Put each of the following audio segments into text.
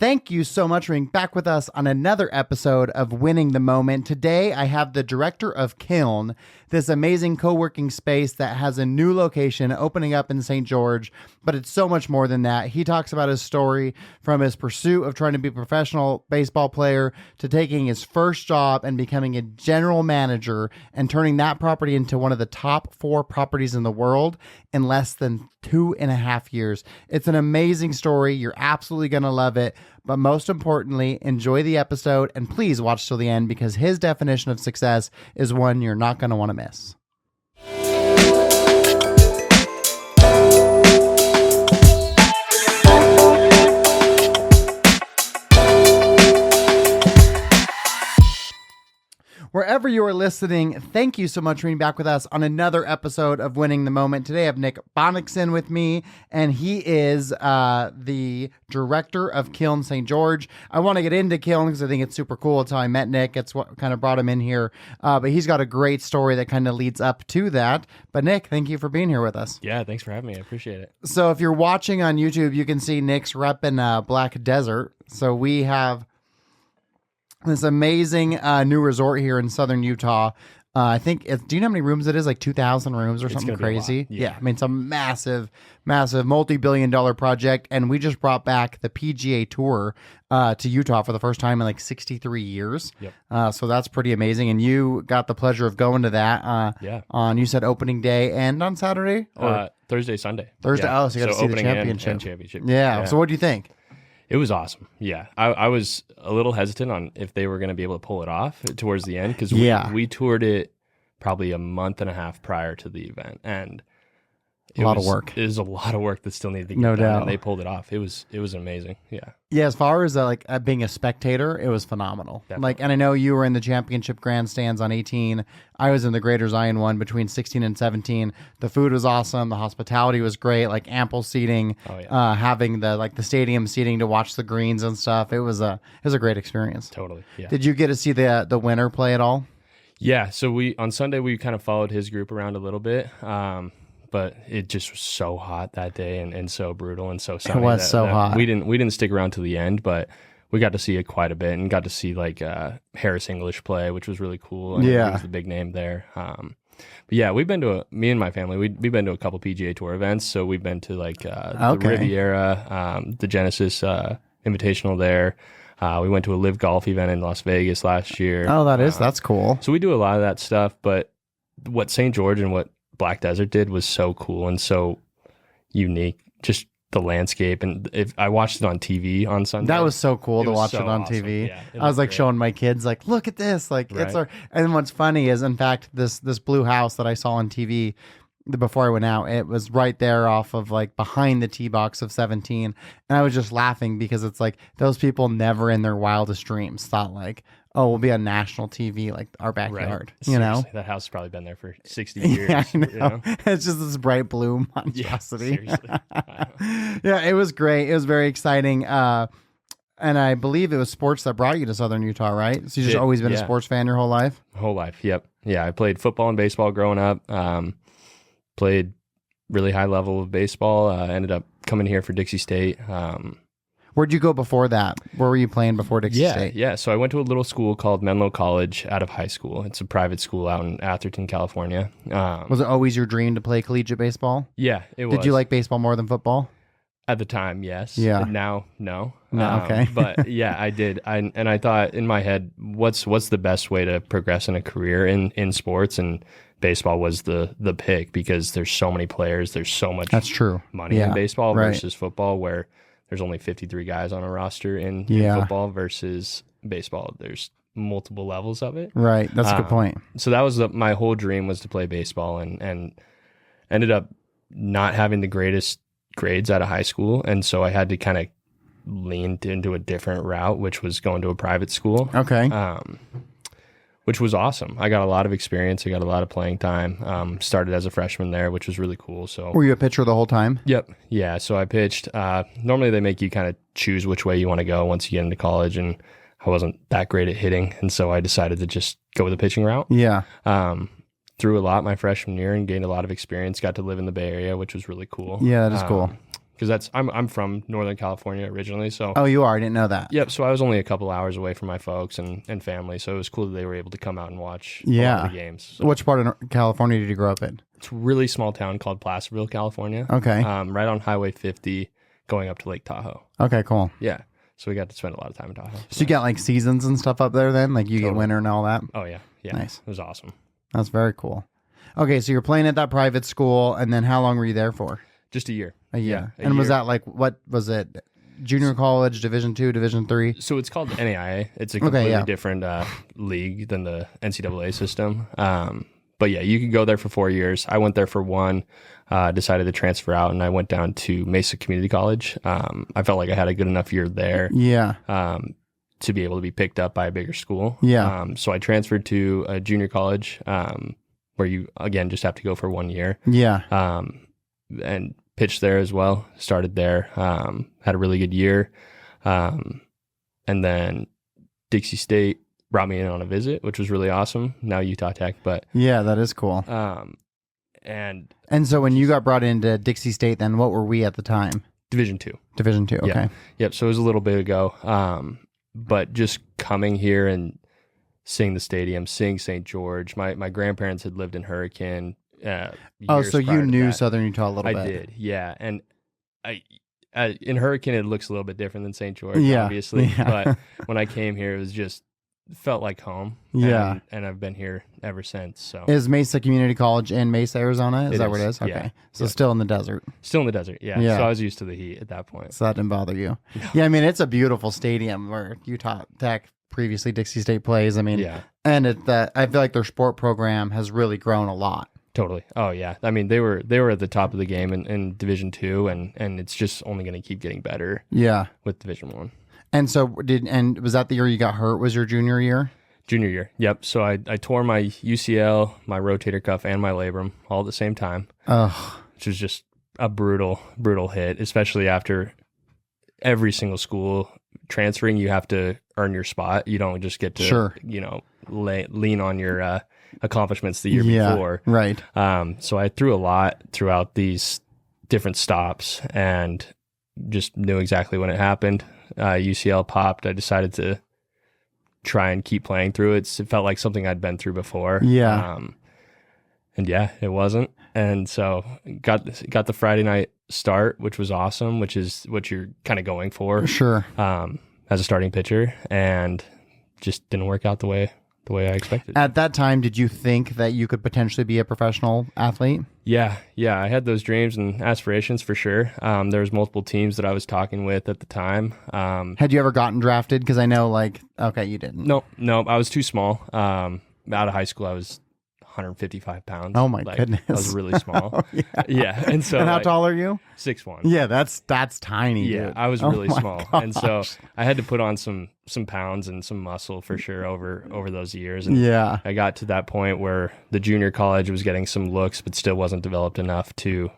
Thank you so much for being back with us on another episode of Winning the Moment. Today, I have the director of Kiln, this amazing co-working space that has a new location opening up in St. George, but it's so much more than that. He talks about his story from his pursuit of trying to be a professional baseball player to taking his first job and becoming a general manager and turning that property into one of the top 4 properties in the world in less than 2.5 years. It's an amazing story. You're absolutely going to love it. But most importantly, enjoy the episode and please watch till the end because his definition of success is one you're not going to want to miss. Wherever you are listening, thank you so much for being back with us on another episode of Winning the Moment. Today I have Nick Bonniksen with me, and he is the director of Kiln St George. I want to get into Kiln because I think it's super cool. It's how I met Nick. It's what kind of brought him in here. But he's got a great story that kind of leads up to that. But Nick, thank you for being here with us. Yeah, thanks for having me. I appreciate it. So if you're watching on YouTube, you can see Nick's repping Black Desert. So we have this amazing new resort here in southern Utah. I think, do you know how many rooms it is? Like 2,000 rooms or something crazy? Yeah. I mean, it's a massive, massive multi-billion-dollar project. And we just brought back the PGA Tour to Utah for the first time in like 63 years. Yep. So that's pretty amazing. And you got the pleasure of going to that on, you said opening day and on Saturday? Or Thursday, Sunday. Thursday. Yeah. Oh, so you got to see the championship. And championship. Yeah. So what do you think? It was awesome. Yeah. I was a little hesitant on if they were going to be able to pull it off towards the end because we toured it probably a month and a half prior to the event. And it was a lot of work that still needed to get done. And they pulled it off. It was amazing. Yeah. Yeah. As far as being a spectator, it was phenomenal. Definitely. And I know you were in the championship grandstands on 18. I was in the Greater Zion one between 16 and 17. The food was awesome. The hospitality was great. Like ample seating. Oh, yeah. Having the stadium seating to watch the greens and stuff. It was a great experience. Totally. Yeah. Did you get to see the winner play at all? Yeah. So on Sunday we kind of followed his group around a little bit. But it just was so hot that day and so brutal and so sunny. It was so hot. We didn't stick around to the end, but we got to see it quite a bit and got to see Harris English play, which was really cool. And he was the big name there. But yeah, we've been to me and my family. We've been to a couple PGA Tour events. So we've been to the Riviera, the Genesis Invitational there. We went to a live golf event in Las Vegas last year. Oh, that's cool. So we do a lot of that stuff. But what St. George and what Black Desert did was so cool and so unique, just the landscape. And if I watched it on TV on Sunday, that was so cool to watch it on awesome. TV. Yeah, I was like showing my kids, like, look at this, like it's our. And what's funny is, in fact, this blue house that I saw on TV before I went out, it was right there off of behind the tee box of 17, and I was just laughing because it's like those people never in their wildest dreams thought oh, we'll be on national TV, like our backyard. Right. You know, that house has probably been there for 60 years. Yeah, I know. You know? It's just this bright blue monstrosity. Yeah, seriously. Yeah, it was great. It was very exciting. And I believe it was sports that brought you to Southern Utah, right? So you've just always been a sports fan your whole life? Whole life, yep. Yeah, I played football and baseball growing up. Played really high level of baseball. Ended up coming here for Dixie State. Where'd you go before that? Where were you playing before Dixie State? Yeah. So I went to a little school called Menlo College out of high school. It's a private school out in Atherton, California. Was it always your dream to play collegiate baseball? Yeah, it was. Did you like baseball more than football? At the time, yes. Yeah. Now, no. No, okay. But yeah, I did. I thought in my head, what's the best way to progress in a career in sports? And baseball was the pick because there's so many players. There's so much money in baseball versus football where there's only 53 guys on a roster in football versus baseball. There's multiple levels of it. Right. That's a good point. So that was my whole dream was to play baseball and ended up not having the greatest grades out of high school. And so I had to kind of lean into a different route, which was going to a private school. Okay. Which was awesome. I got a lot of experience. I got a lot of playing time. Started as a freshman there, which was really cool. So, were you a pitcher the whole time? Yep. Yeah. So I pitched. Normally they make you kind of choose which way you want to go once you get into college, and I wasn't that great at hitting, and so I decided to just go with the pitching route. Yeah. Threw a lot my freshman year and gained a lot of experience. Got to live in the Bay Area, which was really cool. Yeah, that is cool. because I'm from Northern California originally. So Oh, you are? I didn't know that. yep. So I was only a couple hours away from my folks and family. So it was cool that they were able to come out and watch a lot of the games. So Which part of California did you grow up in? it's a really small town called Placerville, California. Okay. Right on Highway 50 going up to Lake Tahoe. Okay, cool. Yeah. So we got to spend a lot of time in Tahoe. So you got like seasons and stuff up there then? Like you get winter and all that? Oh, yeah. Yeah. Nice. It was awesome. That's very cool. Okay, so you're playing at that private school, and then how long were you there for? Just a year. A year. Yeah, And was that like, what was it? Junior college, Division II, Division III? So it's called the NAIA. It's a completely different league than the NCAA system. But yeah, you could go there for 4 years. I went there for one, decided to transfer out, and I went down to Mesa Community College. I felt like I had a good enough year there. Yeah. To be able to be picked up by a bigger school. Yeah. So I transferred to a junior college where you, again, just have to go for 1 year. Yeah. And pitched there as well. Started there. Had a really good year. And then Dixie State brought me in on a visit, which was really awesome. Now Utah Tech, but yeah, that is cool. And so when you got brought into Dixie State, then what were we at the time? Division II. Division II. Okay. Yeah. Yep. So it was a little bit ago. But just coming here and seeing the stadium, seeing St. George. My grandparents had lived in Hurricane. So you knew Southern Utah a little bit. I did, yeah. And in Hurricane, it looks a little bit different than St. George, obviously. Yeah. But when I came here, it was just felt like home. Yeah. And I've been here ever since. So is Mesa Community College in Mesa, Arizona? Is that where it is? Okay. Yeah. So still in the desert. Still in the desert, yeah. So I was used to the heat at that point. So that didn't bother you. No. Yeah, I mean, it's a beautiful stadium where Utah Tech, previously Dixie State, plays. I mean, and I feel like their sport program has really grown a lot. Totally. Oh yeah. I mean, they were at the top of the game in Division II, and it's just only going to keep getting better. Yeah. With Division I. And so was that the year you got hurt? Was your junior year? Junior year. Yep. So I tore my UCL, my rotator cuff, and my labrum all at the same time. Which was just a brutal hit, especially after every single school transferring. You have to earn your spot. You don't just get to lean on your accomplishments the year before. Right. So I threw a lot throughout these different stops and just knew exactly when it happened. UCL popped. I decided to try and keep playing through it. It felt like something I'd been through before. Yeah. And yeah, it wasn't. And so got the Friday night start, which was awesome, which is what you're kind of going for. Sure. As a starting pitcher, and just didn't work out the way I expected. At that time, did you think that you could potentially be a professional athlete? Yeah. I had those dreams and aspirations for sure. There was multiple teams that I was talking with at the time. Had you ever gotten drafted? Because I know, okay, you didn't. No, I was too small. Out of high school, I was 155 pounds. Oh my goodness. I was really small. Yeah. And so, and how tall are you? 6'1". Yeah, that's tiny. Yeah, dude. I was really small. Gosh. And so I had to put on some pounds and some muscle for sure over those years. And I got to that point where the junior college was getting some looks, but still wasn't developed enough to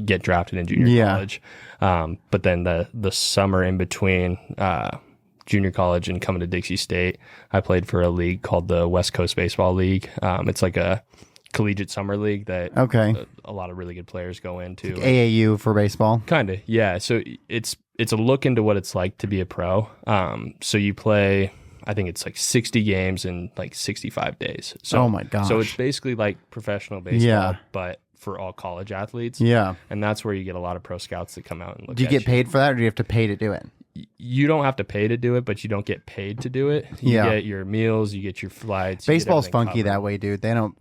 get drafted in junior college. But then the summer in between junior college and coming to Dixie State, I played for a league called the West Coast Baseball League. It's like a collegiate summer league that a lot of really good players go into. Like AAU for baseball? Kind of, yeah. So it's a look into what it's like to be a pro. So you play, I think it's like 60 games in like 65 days. So, oh my gosh. So it's basically like professional baseball, but for all college athletes. Yeah. And that's where you get a lot of pro scouts that come out and look at you. Do you get paid for that, or do you have to pay to do it? You don't have to pay to do it, but you don't get paid to do it. You get your meals, you get your flights. Baseball's funky that way, dude. They don't...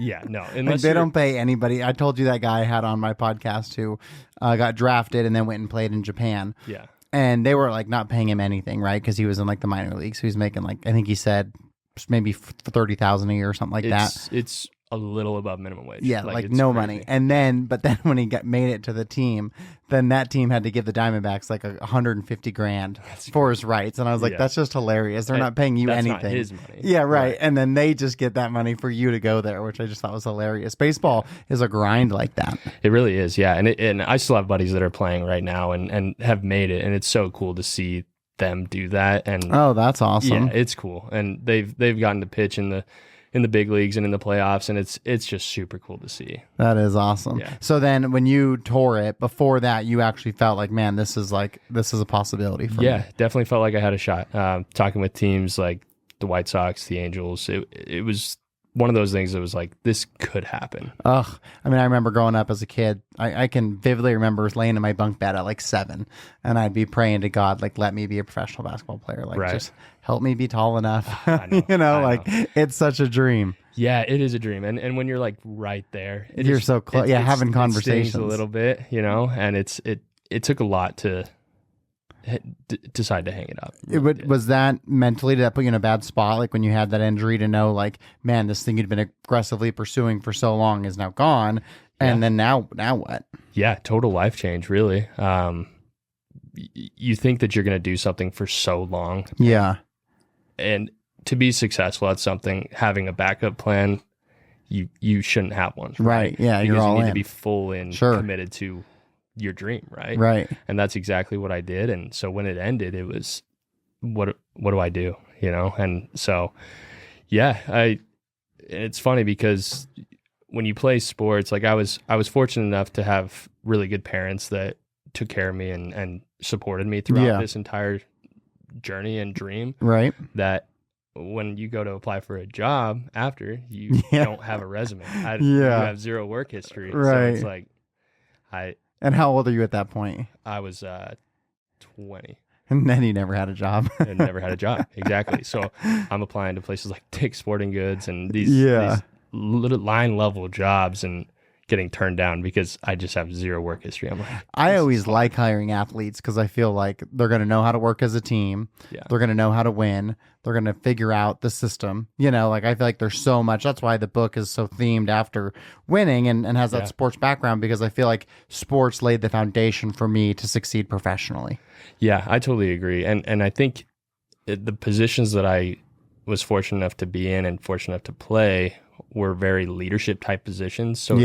Yeah, no. They don't pay anybody. I told you that guy I had on my podcast who got drafted and then went and played in Japan. Yeah. And they were like not paying him anything, right? Because he was in like the minor leagues. So he's making like, I think he said maybe $30,000 a year or something like that. It's a little above minimum wage. Yeah, like no crazy money. And then when he made it to the team, then that team had to give the Diamondbacks like $150,000 for his rights. And I was like, that's just hilarious. They're not paying you anything. That's not his money. Yeah, right. And then they just get that money for you to go there, which I just thought was hilarious. Baseball is a grind like that. It really is, yeah. And I still have buddies that are playing right now and have made it, and it's so cool to see them do that. And oh, that's awesome. Yeah, it's cool. And they've gotten to pitch in in the big leagues and in the playoffs, and it's just super cool to see. That is awesome. Yeah. So then when you tore it, before that, you actually felt like, man, this is a possibility for me. Yeah, definitely felt like I had a shot. Talking with teams like the White Sox, the Angels, it was one of those things that was like, this could happen. Ugh. I mean, I remember growing up as a kid, I can vividly remember laying in my bunk bed at like 7, and I'd be praying to God, like, let me be a professional basketball player. Like, just help me be tall enough. It's such a dream. Yeah, it is a dream. And when you're like right there, you're so close. Yeah, having conversations. A little bit, and it took a lot to decide to hang it up. Was that mentally, did that put you in a bad spot? Like when you had that injury, to know like, man, this thing you'd been aggressively pursuing for so long is now gone. And then now what? Yeah. Total life change, really. You think that you're going to do something for so long. Yeah. And to be successful at something, having a backup plan, you shouldn't have one. Right. Yeah. Because you're all you need in. to be full in, committed to your dream, right? Right. And that's exactly what I did. And so when it ended, it was, what do I do? And so, it's funny because when you play sports, like I was fortunate enough to have really good parents that took care of me and supported me throughout this entire journey and dream. Right. That when you go to apply for a job after, you don't have a resume. You have zero work history. Right. So it's like, And how old are you at that point? I was 20. And then you never had a job. And never had a job. Exactly. So I'm applying to places like Dick's Sporting Goods and these little line level jobs and getting turned down because I just have zero work history. I'm like, I always like hiring athletes because I feel like they're going to know how to work as a team. Yeah. They're going to know how to win. They're going to figure out the system. Like I feel like there's so much. That's why the book is so themed after winning and has that sports background, because I feel like sports laid the foundation for me to succeed professionally. Yeah, I totally agree. And I think the positions that I was fortunate enough to be in and fortunate enough to play were very leadership type positions. So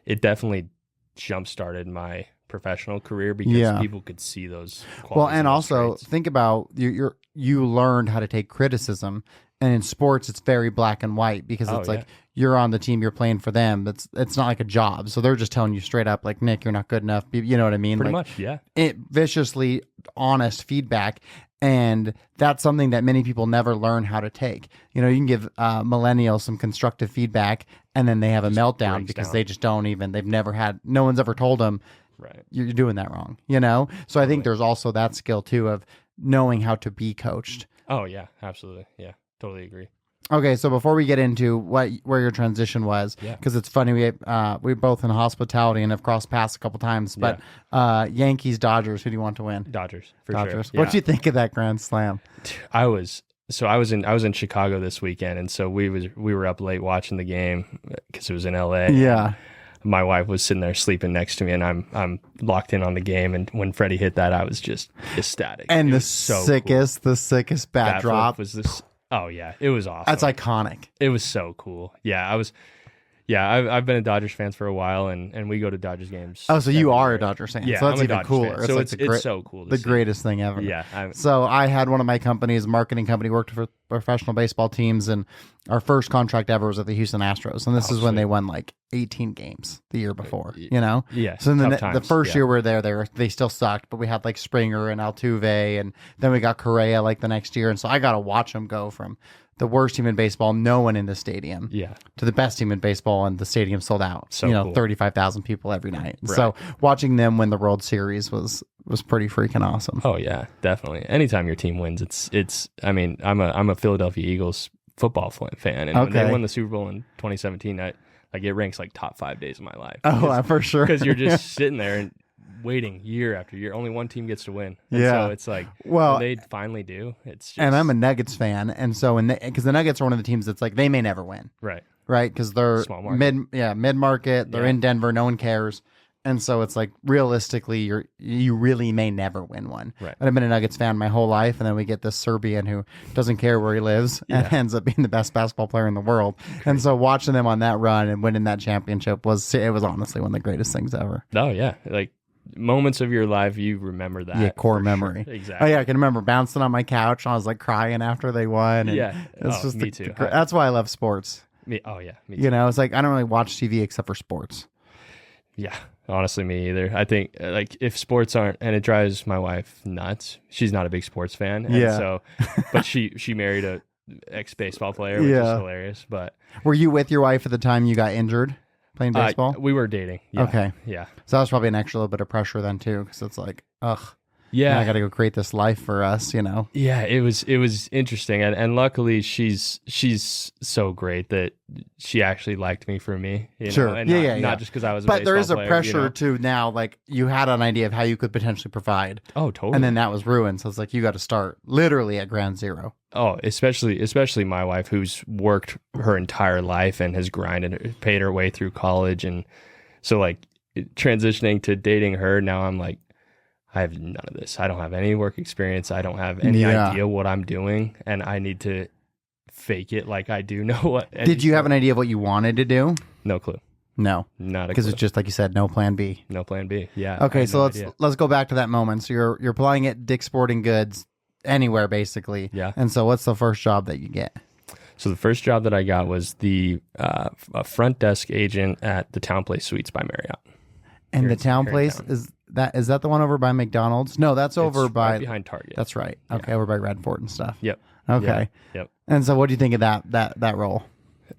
it definitely jump started my professional career because people could see those qualities. Well, and also traits. think about you learned how to take criticism, and in sports it's very black and white because it's like you're on the team, you're playing for them. It's not like a job, so they're just telling you straight up, like, Nick, you're not good enough. You know what I mean? Pretty much, yeah. It viciously honest feedback. And that's something that many people never learn how to take. You can give millennials some constructive feedback, and then they have a meltdown because they just don't even, no one's ever told them, you're doing that wrong, So I think there's also that skill too of knowing how to be coached. Oh yeah, absolutely. Yeah, totally agree. Okay, so before we get into where your transition was, because it's funny, we're both in hospitality and have crossed paths a couple times, but Yankees, Dodgers, who do you want to win? Dodgers, for Dodgers. sure. What do you think of that grand slam? I was in Chicago this weekend, and so we were up late watching the game because it was in LA. Yeah. My wife was sitting there sleeping next to me, and I'm locked in on the game. And when Freddie hit that, I was just ecstatic. And the sickest bat drop was this. Oh yeah, it was awesome. That's iconic. It was so cool. Yeah, I've been a Dodgers fan for a while, and we go to Dodgers games. Oh, so you are a Dodgers fan? Yeah, so that's I'm even Dodgers cooler. Fan. So it's so cool. The greatest thing ever. Yeah. So I had one of my companies, marketing company, worked for professional baseball teams, and our first contract ever was at the Houston Astros, and this is when they won like 18 games the year before. Yeah. So then the first year we were there, they still sucked, but we had like Springer and Altuve, and then we got Correa like the next year, and so I got to watch them go from the worst team in baseball, no one in the stadium, to the best team in baseball, and the stadium sold out. So cool. 35,000 people every night. Right. So watching them win the World Series was pretty freaking awesome. Oh yeah, definitely. Anytime your team wins, it's. I mean, I'm a Philadelphia Eagles football fan, and when they won the Super Bowl in 2017, it ranks like top 5 days of my life. Oh, for sure. Because you're just sitting there and waiting year after year. Only one team gets to win. And so it's like, when they finally do, it's just... And I'm a Nuggets fan, and so because the Nuggets are one of the teams that's like, they may never win. Right. Because they're mid-market, they're in Denver, no one cares. And so it's like, realistically, you really may never win one. Right. But I've been a Nuggets fan my whole life, and then we get this Serbian who doesn't care where he lives and ends up being the best basketball player in the world. And so watching them on that run and winning that championship was honestly one of the greatest things ever. Oh yeah, like moments of your life, you remember that. Yeah, core memory. Sure. Exactly. Oh yeah, I can remember bouncing on my couch. I was like crying after they won. And Yeah. it's just me too. That's why I love sports. Oh yeah. Me too. You know, it's like I don't really watch TV except for sports. Yeah. Honestly, me either. I think like if sports aren't, and it drives my wife nuts. She's not a big sports fan. And so, but she married a ex-baseball player, which is hilarious. But were you with your wife at the time you got injured playing baseball? We were dating. Yeah. Okay. Yeah. So that was probably an extra little bit of pressure then too, because it's like, ugh. Yeah, now I got to go create this life for us, you know. Yeah, it was interesting, and luckily she's so great that she actually liked me for me. You know? And not just because I was. But there is a player, pressure to now, like you had an idea of how you could potentially provide. Oh, totally. And then that was ruined. So it's like you got to start literally at ground zero. Oh, especially my wife, who's worked her entire life and has grinded, paid her way through college, and so like transitioning to dating her now, I'm like, I have none of this. I don't have any work experience. I don't have any idea what I'm doing, and I need to fake it like I do know what. Did you have an idea of what you wanted to do? No clue. No, not because it's just like you said, no plan B. No plan B. Yeah. Okay, so let's go back to that moment. So you're applying at Dick's Sporting Goods, anywhere basically. Yeah. And so what's the first job that you get? So the first job that I got was a front desk agent at the Town Place Suites by Marriott. And the Town Place is that the one over by McDonald's? No, that's over by right behind Target. That's right. Okay, over by Redford and stuff. Yep. Okay. Yep. And so, what do you think of that role?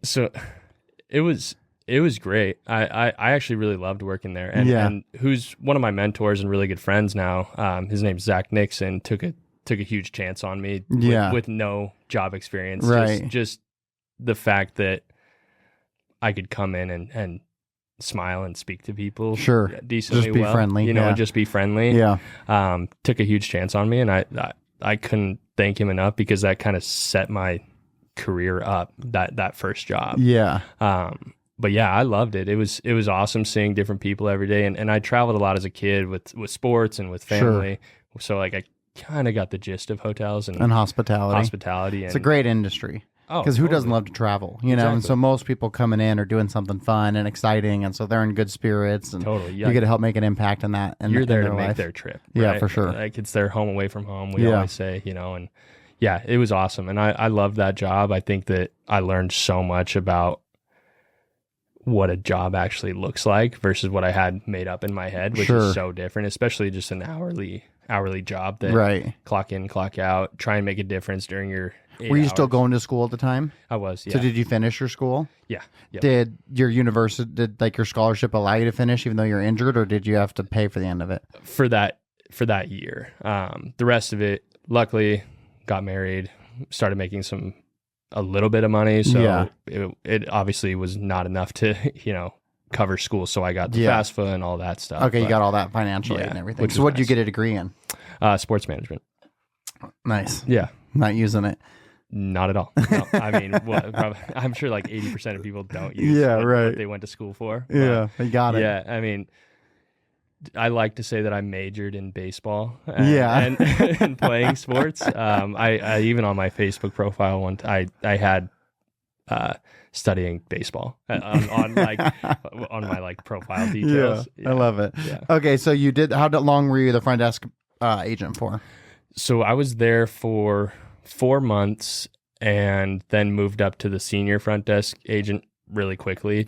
So, it was great. I actually really loved working there. And who's one of my mentors and really good friends now. His name's Zach Nixon. Took a huge chance on me. With no job experience. Right. Just the fact that I could come in and smile and speak to people decently, just be friendly, and just be friendly. Took a huge chance on me, and I couldn't thank him enough, because that kind of set my career up, that first job. But yeah, I loved it. It was awesome seeing different people every day, and I traveled a lot as a kid with sports and with family. So like I kind of got the gist of hotels and hospitality. It's a great industry. Because who doesn't love to travel, you know? Exactly. And so most people coming in are doing something fun and exciting, and so they're in good spirits, and you get to help make an impact in that. And you're there to make their trip. Right? Yeah, for sure. Like it's their home away from home, we always say, and yeah, it was awesome. And I loved that job. I think that I learned so much about what a job actually looks like versus what I had made up in my head, which is so different, especially just an hourly job that clock in, clock out, try and make a difference during your 8 Were you hours. still going to school at the time? I was, yeah. So did you finish your school? Yeah. Yep. Did your university, did your scholarship allow you to finish even though you're injured, or did you have to pay for the end of it? For that year. The rest of it, luckily, got married, started making a little bit of money. So it obviously was not enough to, cover school. So I got the FAFSA and all that stuff. Okay, you got all that financially and everything. So what did you get a degree in? Sports management. Nice. Yeah. Not using it. Not at all. No, I mean, I'm sure like 80% of people don't use what they went to school for. Yeah, they got it. Yeah, I mean, I like to say that I majored in baseball and playing sports. I even on my Facebook profile I had studying baseball on my profile details. I love it. Yeah. Okay, so you did. How long were you the front desk agent for? So I was there for 4 months and then moved up to the senior front desk agent really quickly.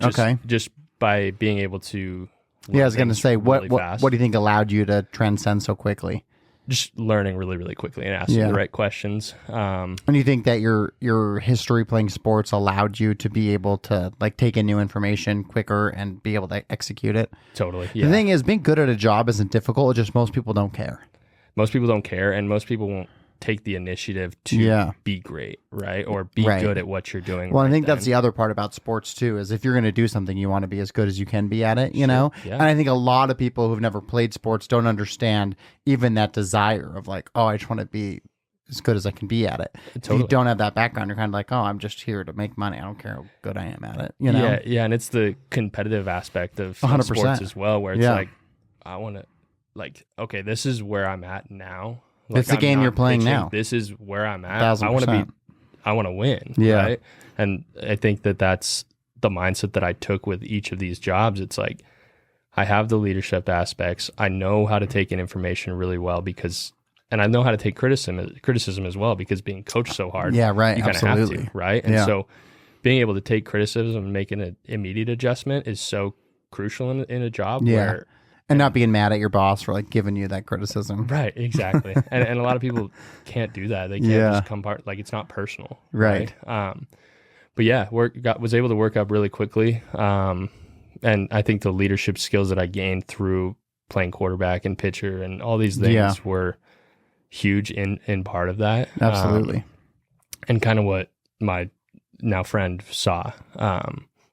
Just by being able to. Yeah, I was going to say, what do you think allowed you to transcend so quickly? Just learning really, really quickly and asking the right questions. And you think that your history playing sports allowed you to be able to like take in new information quicker and be able to execute it? Totally. Yeah. The thing is, being good at a job isn't difficult. It's just most people don't care. Most people don't care, and most people won't take the initiative to be great, right? Or be good at what you're doing. Well, I think that's the other part about sports too, is if you're going to do something, you want to be as good as you can be at it, you know? Yeah. And I think a lot of people who've never played sports don't understand even that desire of like, oh, I just want to be as good as I can be at it. Totally. If you don't have that background, you're kind of like, oh, I'm just here to make money. I don't care how good I am at it, you know? Yeah, and it's the competitive aspect of 100%. Sports as well, where it's like, I want to, like, okay, this is where I'm at now. Like, it's the game you're playing now. This is where I'm at. 1,000%. I want to win. Yeah. Right? And I think that's the mindset that I took with each of these jobs. It's like, I have the leadership aspects. I know how to take in information really well and I know how to take criticism as well, because being coached so hard, yeah, right, you kind of have to, right? And so being able to take criticism and make an immediate adjustment is so crucial in a job. Where, and not being mad at your boss for like giving you that criticism. Right, exactly. and a lot of people can't do that. They can't just come part, like it's not personal. Right. But yeah, was able to work up really quickly. And I think the leadership skills that I gained through playing quarterback and pitcher and all these things were huge in part of that. Absolutely. And kind of what my now friend saw,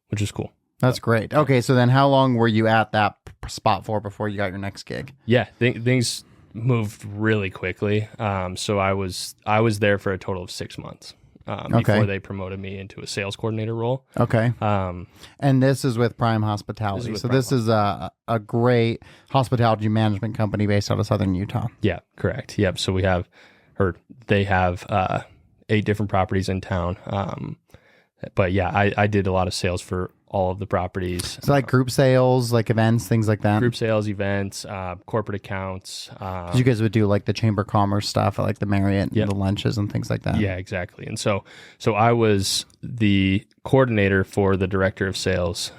which is cool. That's great. Okay, so then how long were you at that spot for before you got your next gig? Yeah, things moved really quickly. So I was there for a total of 6 months before they promoted me into a sales coordinator role. Okay. And this is with Prime Hospitality. This is a great hospitality management company based out of Southern Utah. Yeah, correct. Yep. So they have 8 different properties in town. But yeah, I did a lot of sales for all of the properties. So like group sales, like events, things like that? Group sales, events, corporate accounts. You guys would do like the Chamber of Commerce stuff, like the Marriott, the lunches and things like that. Yeah, exactly. And so I was the coordinator for the director of sales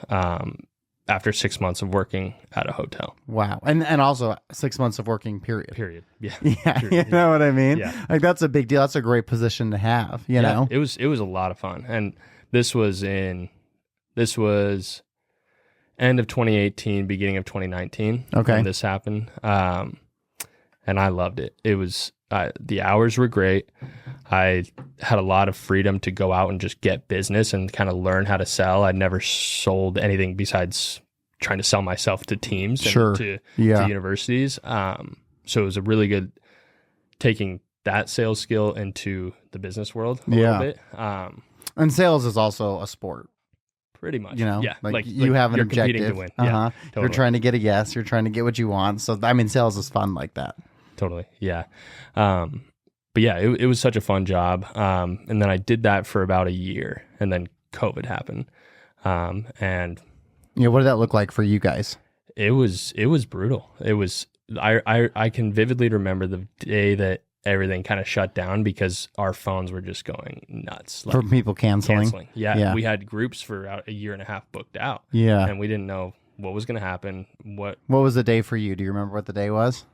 after 6 months of working at a hotel. Wow. And also 6 months of working, period. Yeah. Yeah. Period. You know what I mean? Yeah. Like that's a big deal. That's a great position to have, you know? It was a lot of fun. And this was end of 2018, beginning of 2019 when this happened. And I loved it. It was, the hours were great. I had a lot of freedom to go out and just get business and kind of learn how to sell. I'd never sold anything besides trying to sell myself to teams and to universities. So it was a really good taking that sales skill into the business world a little bit. And sales is also a sport. Pretty much. You know, yeah. like you have an objective. To win. Yeah, totally. You're trying to get a yes. You're trying to get what you want. So, I mean, sales is fun like that. Totally. Yeah. But yeah, it was such a fun job. And then I did that for about a year, and then COVID happened. And what did that look like for you guys? It was brutal. It was, I can vividly remember the day that everything kind of shut down because our phones were just going nuts. For people canceling. Yeah. We had groups for a year and a half booked out. Yeah. And we didn't know what was going to happen. What was the day for you? Do you remember what the day was?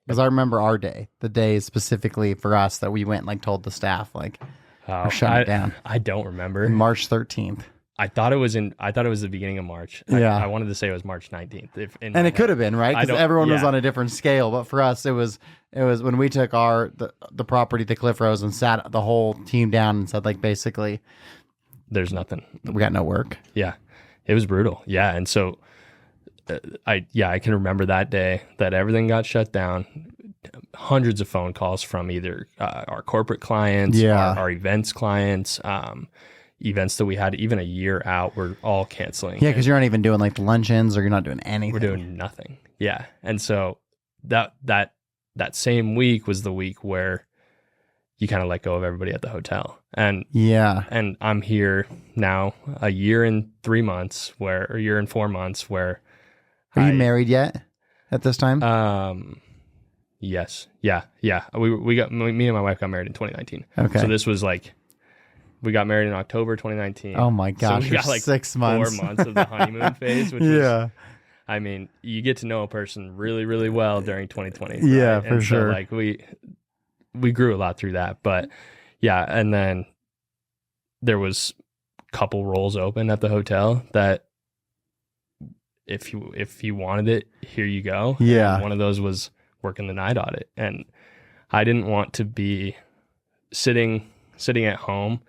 Because I remember our day, the day specifically for us that we went and like told the staff like we're shutting down. I don't remember. March 13th. I thought it was the beginning of March. I wanted to say it was March 19th. And it could have been, right? Because everyone was on a different scale. But for us, it was when we took the property to Cliff Rose and sat the whole team down and said, like, basically, there's nothing. We got no work. Yeah. It was brutal. Yeah. And so I can remember that day that everything got shut down. Hundreds of phone calls from either our corporate clients, our events clients, events that we had even a year out were all canceling. Yeah, because you're not even doing like luncheons or you're not doing anything. We're doing nothing. Yeah. And so that same week was the week where you kind of let go of everybody at the hotel. And and I'm here now a year and 3 months or a year and 4 months where Are you married yet at this time? Yes. Yeah. Yeah. Me and my wife got married in 2019. Okay. So this was like, we got married in October 2019. Oh my gosh. So we got like 6 months. 4 months of the honeymoon phase, which was, I mean, you get to know a person really, really well during 2020. Right? Yeah, for sure. So like we grew a lot through that, but yeah. And then there was a couple roles open at the hotel that if you wanted it, here you go. Yeah. And one of those was working the night audit. And I didn't want to be sitting at home,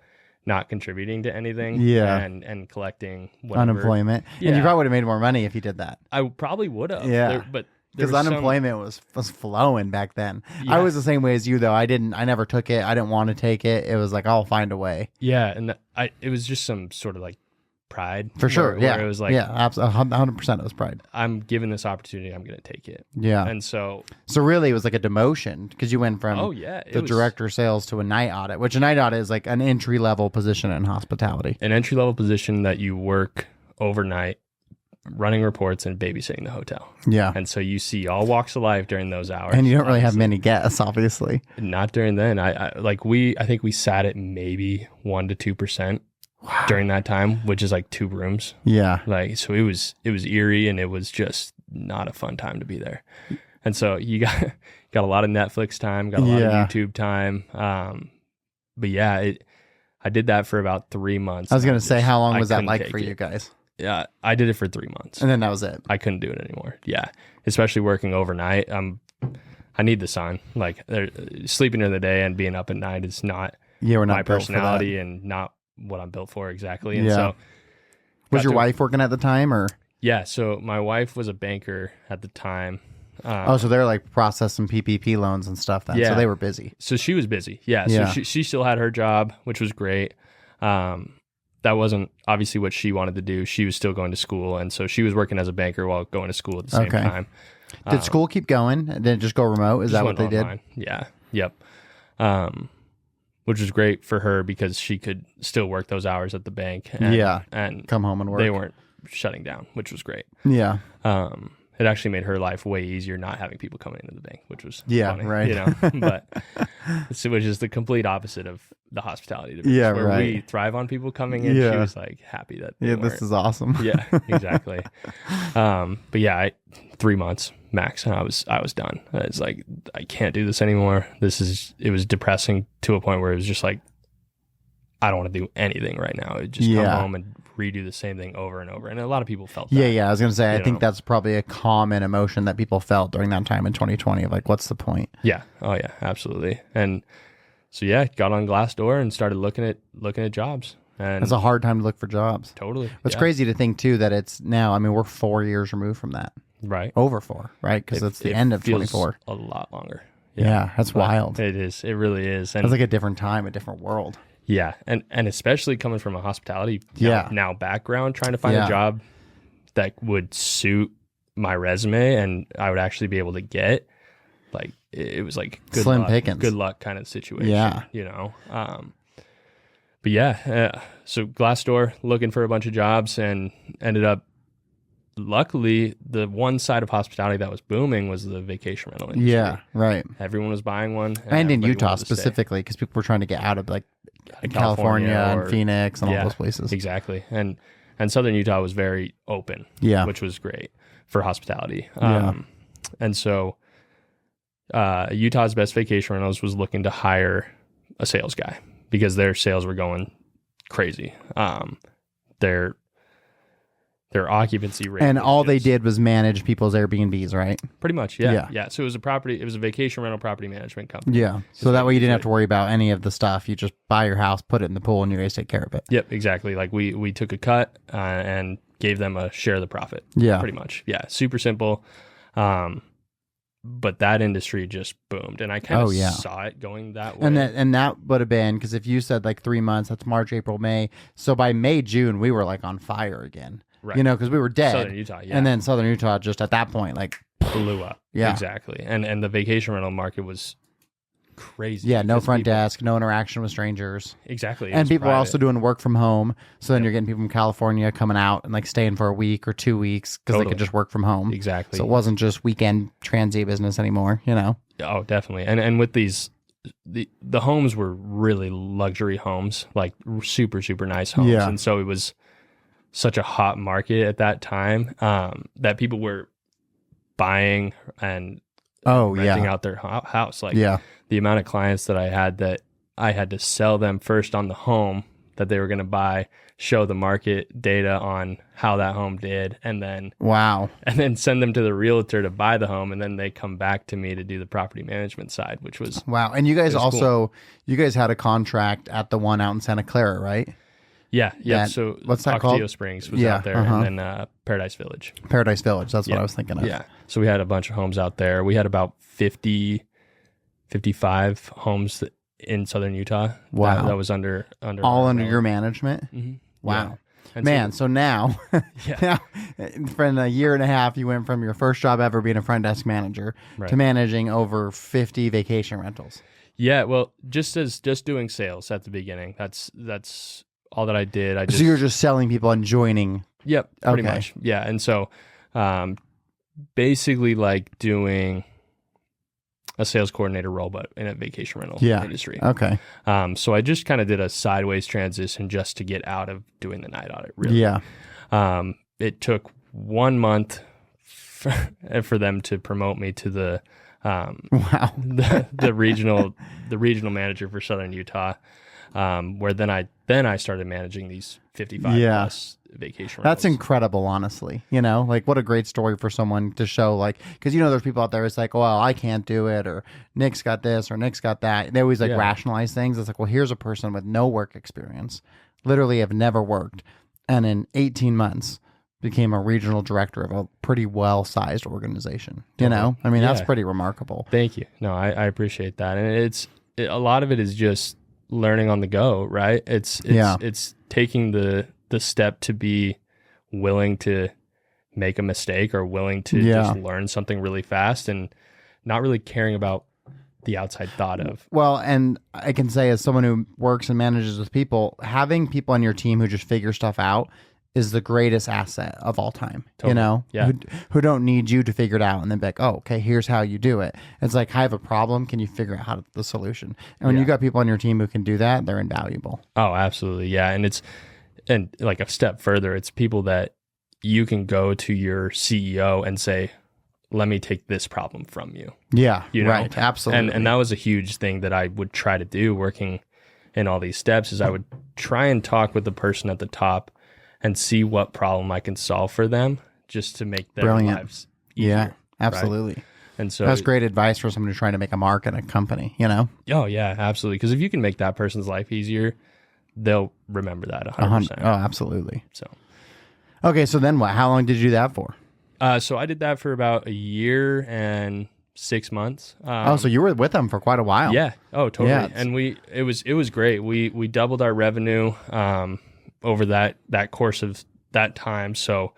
not contributing to anything, and collecting whatever. Unemployment. And you probably would have made more money if you did that. I probably would have. Yeah. But because unemployment was flowing back then. Yeah. I was the same way as you though. I never took it. I didn't want to take it. It was like, I'll find a way. Yeah. And it was just some sort of like pride. For sure. Where it was like, absolutely. 100% it was pride. I'm given this opportunity. I'm going to take it. Yeah. And so really it was like a demotion because you went from the director of sales to a night audit, which a night audit is like an entry level position in hospitality. An entry level position that you work overnight running reports and babysitting the hotel. Yeah. And so you see all walks of life during those hours. And you don't really have many guests, obviously. Not during then. I think we sat at maybe 1% to 2% during that time, which is like 2 rooms. Yeah. Like, so it was eerie, and it was just not a fun time to be there. And so you got a lot of Netflix time, got a lot of YouTube time. But yeah, I did that for about 3 months. I was going to say, how long was that like for you guys? Yeah, I did it for 3 months. And then that was it. I couldn't do it anymore. Yeah. Especially working overnight. I need the sun. Like, sleeping during the day and being up at night is not my personality and not what I'm built for exactly. And so, was your wife working at the time, or? Yeah. So my wife was a banker at the time. So they're like processing PPP loans and stuff then. Yeah. So they were busy. So she was busy. Yeah. So she still had her job, which was great. That wasn't obviously what she wanted to do. She was still going to school. And so she was working as a banker while going to school at the same time. Did school keep going? Did it just go remote? Is that what they online. Did? Yeah. Yep. Which was great for her because she could still work those hours at the bank. And come home and work. They weren't shutting down, which was great. Yeah. It actually made her life way easier not having people coming into the bank, which was funny, right. You know, but which is the complete opposite of the hospitality division. Yeah, where right. we thrive on people coming in. She was like happy that this is awesome. Yeah, exactly. But yeah, 3 months max, and I was done. It's like, I can't do this anymore. It was depressing to a point where it was just like, I don't want to do anything right now. It just come home and redo the same thing over and over. And a lot of people felt that. Yeah. I was going to say, I think that's probably a common emotion that people felt during that time in 2020 of like, what's the point? Yeah. Oh yeah, absolutely. And so, got on Glassdoor and started looking at jobs. And it's a hard time to look for jobs. Totally. It's crazy to think too, that it's now, I mean, we're 4 years removed from that. Right. Over 4, right? Because it's the end of 24. A lot longer. Yeah, that's wild. It is. It really is. And it's like a different time, a different world. Yeah, and especially coming from a hospitality now background, trying to find a job that would suit my resume and I would actually be able to get, like, it was like slim pickings, good luck kind of situation. Yeah, you know. But so Glassdoor, looking for a bunch of jobs, and ended up, luckily, the one side of hospitality that was booming was the vacation rental industry. Yeah, right. Everyone was buying one, and in Utah specifically, because people were trying to get out of like California and Phoenix and all those places. Exactly. And Southern Utah was very open, which was great for hospitality. And so Utah's Best Vacation Rentals was looking to hire a sales guy because their sales were going crazy. Their occupancy rate. And all they did was manage people's Airbnbs, right? Pretty much, yeah. So it was a vacation rental property management company. Yeah. So that way you didn't have to worry about any of the stuff. You just buy your house, put it in the pool, and you guys take care of it. Yep, exactly. Like we took a cut and gave them a share of the profit. Yeah. Pretty much. Yeah. Super simple. But that industry just boomed, and I kind of saw it going that way. And that would have been, because if you said like 3 months, that's March, April, May. So by May, June, we were like on fire again. Right. You know, because we were dead. Southern Utah, and then Southern Utah just at that point like blew up. Yeah, exactly. And the vacation rental market was crazy. Yeah, no front desk, no interaction with strangers. Exactly. And people are also doing work from home. So then you're getting people from California coming out and like staying for a week or 2 weeks because they could just work from home. Exactly. So it wasn't just weekend transient business anymore, you know? Oh, definitely. And with these, the homes were really luxury homes, like super, super nice homes. Yeah. And so it was such a hot market at that time that people were buying and renting out their house. Like the amount of clients that I had to sell them first on the home that they were going to buy, show the market data on how that home did, and then send them to the realtor to buy the home, and then they come back to me to do the property management side, which was And you guys also cool. You guys had a contract at the one out in Santa Clara, right? Yeah. So what's that Ocotillo called? Springs was out there, and then Paradise Village. Paradise Village, that's what I was thinking of. Yeah. So we had a bunch of homes out there. We had about 55 homes in Southern Utah. Wow. That was under under your management? Mm-hmm. Wow. Yeah. Man, so now, for a year and a half, you went from your first job ever being a front desk manager to managing over 50 vacation rentals. Yeah, well, just doing sales at the beginning. That's all that I did. So you're just selling people and joining Yep, pretty Okay. much. Yeah, and so basically like doing a sales coordinator role, but in a vacation rental industry. Okay. So I just kind of did a sideways transition just to get out of doing the night audit. Really. Yeah. It took 1 month for them to promote me to the Wow. the regional manager for Southern Utah, where then I started managing these 55 plus vacation rentals. That's incredible, honestly. You know, like what a great story for someone to show, like, because you know there's people out there, it's like, well, I can't do it, or Nick's got this or Nick's got that. They always like rationalize things. It's like, well, here's a person with no work experience, literally have never worked, and in 18 months became a regional director of a pretty well-sized organization. You know, I mean, that's pretty remarkable. Thank you. No, I appreciate that. And a lot of it is just learning on the go, right? It's taking the step to be willing to make a mistake or willing to just learn something really fast and not really caring about the outside thought of. Well, and I can say as someone who works and manages with people, having people on your team who just figure stuff out is the greatest asset of all time, you know, who don't need you to figure it out and then be like, oh, okay, here's how you do it. It's like, I have a problem. Can you figure out the solution? And when you got people on your team who can do that, they're invaluable. Oh, absolutely. Yeah. And like a step further, it's people that you can go to your CEO and say, let me take this problem from you. Yeah. You know? Right. Absolutely. And that was a huge thing that I would try to do working in all these steps is I would try and talk with the person at the top and see what problem I can solve for them just to make their lives easier. Yeah, absolutely. Right? And so that's great advice for someone who's trying to make a mark in a company, you know? Oh, yeah, absolutely. Because if you can make that person's life easier, they'll remember that 100%. Oh, absolutely. So, okay, so then what? How long did you do that for? So I did that for about a year and 6 months. So you were with them for quite a while. Yeah. Oh, totally. Yeah, and it was great. We doubled our revenue over that course of that time. So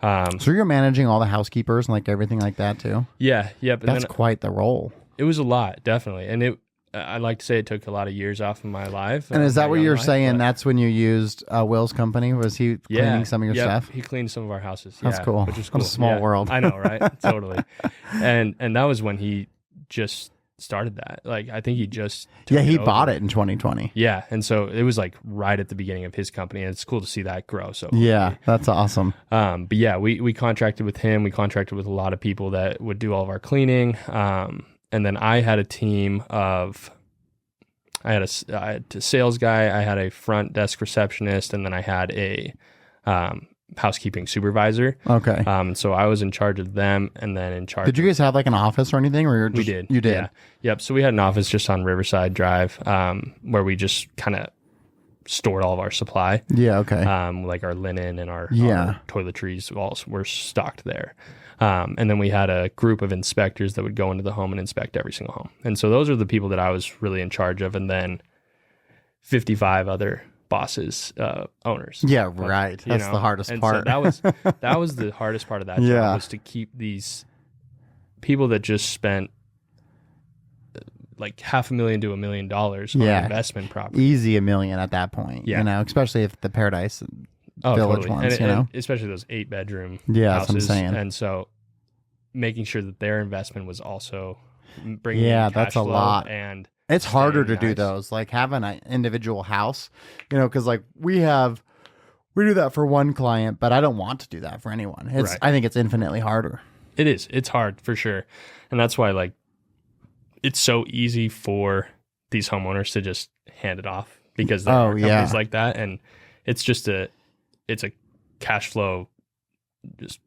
you're managing all the housekeepers and like everything like that too? Yeah. Yep. That's quite the role. It was a lot, definitely. And I'd like to say it took a lot of years off of my life. And is that what you're saying? That's when you used Will's company? Was he cleaning some of your stuff? He cleaned some of our houses. That's cool. Which is cool. What a small world. I know, right? Totally. And that was when he just started that. Like, I think he just he bought it in 2020. Yeah. And so it was like right at the beginning of his company, and it's cool to see that grow. So yeah, that's awesome. But yeah, we contracted with him. We contracted with a lot of people that would do all of our cleaning. And then I had a team of, I had a sales guy, I had a front desk receptionist, and then I had a housekeeping supervisor. Okay. So I was in charge of them, and then in charge. Did you guys have like an office or anything? Or we did. You did? Yeah. Yep. So we had an office just on Riverside Drive, where we just kind of stored all of our supply. Yeah. Okay. Like our linen and our toiletries all were stocked there. And then we had a group of inspectors that would go into the home and inspect every single home. And so those are the people that I was really in charge of. And then 55 other bosses, owners. Yeah, right. That's the hardest part. So that was the hardest part of that job, was to keep these people that just spent like $500,000 to $1 million on investment property. Easy $1 million at that point. You know, especially if the Paradise Village ones, and especially those 8-bedroom houses. That's what I'm saying. And so making sure that their investment was also bringing in cash that's a flow, lot. and it's harder to do those, like having an individual house, you know, because like we do that for one client, but I don't want to do that for anyone. I think it's infinitely harder. It is. It's hard for sure. And that's why like it's so easy for these homeowners to just hand it off, because there are companies like that, and it's just it's a cash flow, just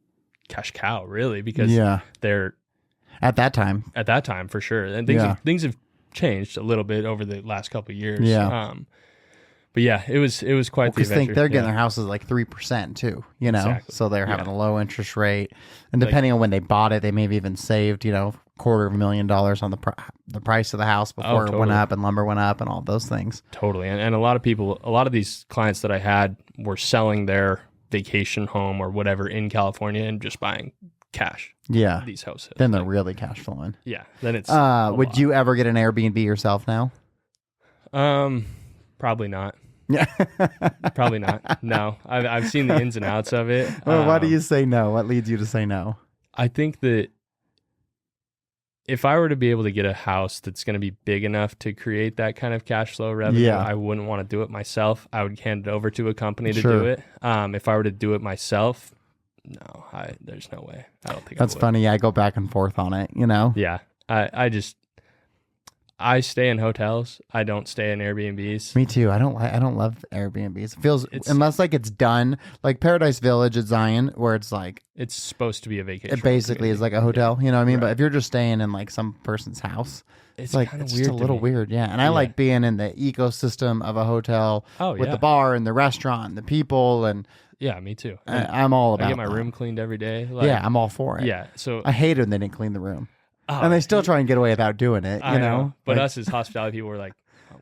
cash cow, really, because they're at that time for sure. And things have changed a little bit over the last couple of years. But yeah, it was quite the adventure. Think they're getting their houses like 3% too, you know, so they're having a low interest rate, and depending on when they bought it, they maybe even saved, you know, $250,000 on the price of the house before it went up, and lumber went up, and all those things. Totally. And a lot of these clients that I had were selling their vacation home or whatever in California and just buying cash. Yeah. These houses. Then they're really cash flowing. Yeah. Then it's would you ever get an Airbnb yourself now? Probably not. Yeah. Probably not. No, I've seen the ins and outs of it. Well, why do you say no? What leads you to say no? I think that if I were to be able to get a house that's going to be big enough to create that kind of cash flow revenue, I wouldn't want to do it myself. I would hand it over to a company to do it. If I were to do it myself, no, there's no way. I don't think that's funny. Yeah, I go back and forth on it, you know? Yeah. I stay in hotels. I don't stay in Airbnbs. Me too. I don't love Airbnbs. It feels unless like it's done like Paradise Village at Zion, where it's like it's supposed to be a vacation. It basically is like a hotel. You know what I mean? Right. But if you're just staying in like some person's house, it's like it's just a little weird. Yeah. And I like being in the ecosystem of a hotel with the bar and the restaurant and the people and. Yeah, me too. I'm all about. I get my room cleaned every day. Yeah, I'm all for it. Yeah. So I hate it when they didn't clean the room. And they still try and get away without doing it, you know? But us as hospitality people were like,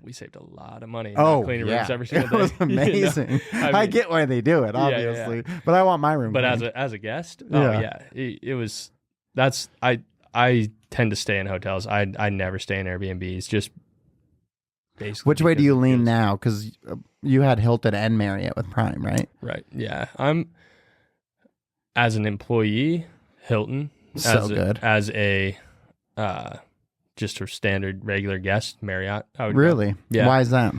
we saved a lot of money cleaning rooms every single day. It was amazing. You know? I get why they do it, obviously. But I want my room cleaned. But as a guest, it was, I tend to stay in hotels. I never stay in Airbnbs, just basically. Which way do you lean now? Because you had Hilton and Marriott with Prime, right? Right, yeah. I'm, as an employee, Hilton. Good. As a just a standard regular guest, Marriott. I would really? Go. Yeah. Why is that?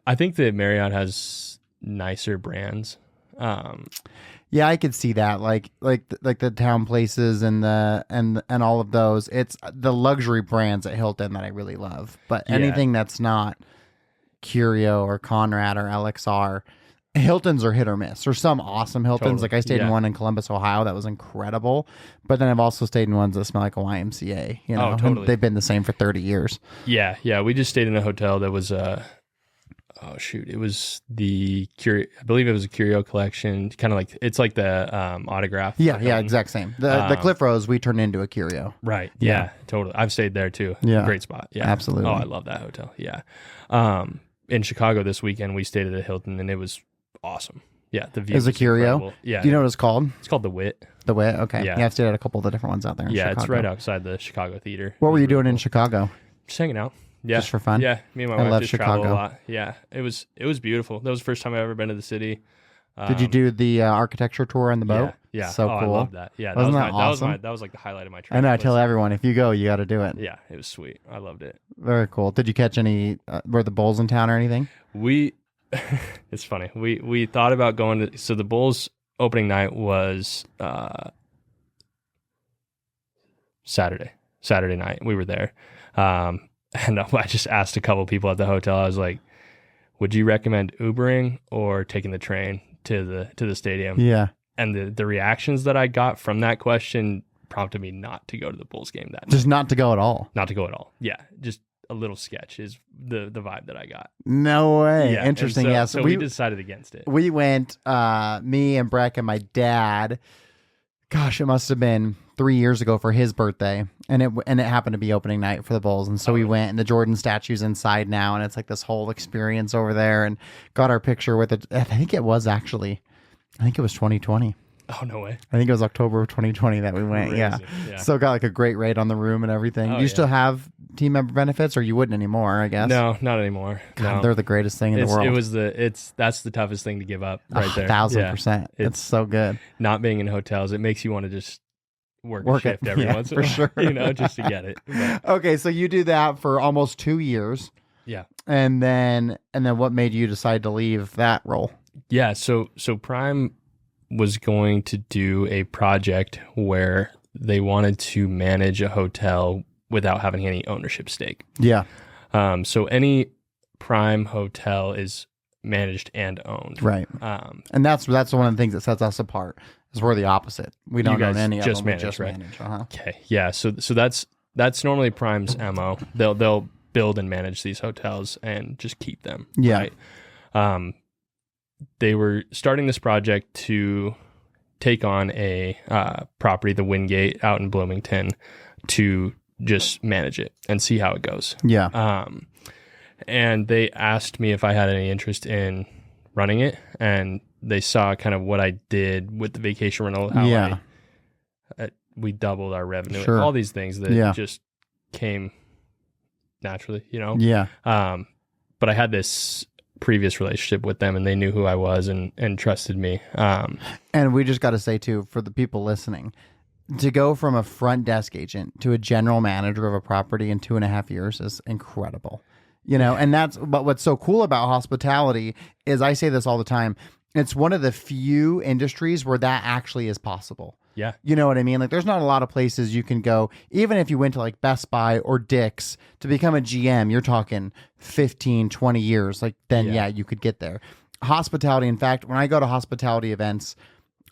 I think that Marriott has nicer brands. Yeah, I could see that. Like the town places and all of those. It's the luxury brands at Hilton that I really love. But anything that's not Curio or Conrad or LXR, Hiltons are hit or miss. There's some awesome Hiltons. Totally. Like I stayed in one in Columbus, Ohio. That was incredible. But then I've also stayed in ones that smell like a YMCA. You know, totally. They've been the same for 30 years. Yeah. We just stayed in a hotel that was it was the Curio. I believe it was a Curio collection. Kind of like it's like the autograph. Yeah, exact same. The Cliff Rose we turned into a Curio. Right. Yeah, totally. I've stayed there too. Yeah, great spot. Yeah, absolutely. Oh, I love that hotel. Yeah. In Chicago this weekend, we stayed at a Hilton, and it was awesome. Yeah, the view is a Curio. Incredible. Yeah. Do you know what it's called? It's called the Wit. The Wit. Okay. Yeah, I've stayed at a couple of the different ones out there. In Chicago. It's right outside the Chicago Theater. What were you doing in Chicago? Just hanging out. Yeah, just for fun. Yeah, me and my wife just travel a lot. Yeah, it was beautiful. That was the first time I've ever been to the city. Did you do the architecture tour on the boat? Yeah. So cool. I love that. Yeah, Wasn't that awesome? That was like the highlight of my trip. I know. I tell everyone if you go, you got to do it. Yeah, it was sweet. I loved it. Very cool. Did you catch any? Were the Bulls in town or anything? It's funny. We thought about going to. So the Bulls opening night was Saturday night. We were there. And I just asked a couple people at the hotel. I was like, "Would you recommend Ubering or taking the train to the stadium?" Yeah. And the reactions that I got from that question prompted me not to go to the Bulls game that night. Just not to go at all. Not to go at all. Yeah, just a little sketch is the vibe that I got. No way. Yeah. Interesting. So we decided against it. We went, me and Breck and my dad. Gosh, it must have been 3 years ago for his birthday, and it happened to be opening night for the Bulls, and so we went, and the Jordan statue's inside now, and it's like this whole experience over there, and got our picture with it. I think it was 2020. Oh, no way. I think it was October of 2020 that we went. Yeah. So got like a great rate on the room and everything. Do you still have team member benefits, or you wouldn't anymore, I guess? No, not anymore. God, no. They're the greatest thing in the world. That's the toughest thing to give up right there. 1,000%. It's so good. Not being in hotels, it makes you want to just work a shift every once in a while. For sure. Just to get it. But. Okay, so you do that for almost 2 years. Yeah. And then what made you decide to leave that role? Yeah, so Prime was going to do a project where they wanted to manage a hotel without having any ownership stake. Yeah. So any Prime hotel is managed and owned. Right. And that's one of the things that sets us apart. Is we're the opposite. We don't own any of them. We just manage. Okay. Yeah. So that's normally Prime's MO. They'll build and manage these hotels and just keep them. Yeah. Right? They were starting this project to take on a property, the Windgate out in Bloomington, to just manage it and see how it goes. Yeah. And they asked me if I had any interest in running it, and they saw kind of what I did with the vacation rental, how we doubled our revenue, and all these things that just came naturally, Yeah. But I had this previous relationship with them, and they knew who I was and trusted me. And we just got to say too, for the people listening, to go from a front desk agent to a general manager of a property in 2.5 years is incredible. And but what's so cool about hospitality is, I say this all the time, it's one of the few industries where that actually is possible. Yeah. You know what I mean? Like, there's not a lot of places you can go, even if you went to like Best Buy or Dick's to become a GM, you're talking 15, 20 years. Like, then you could get there. Hospitality, in fact, when I go to hospitality events,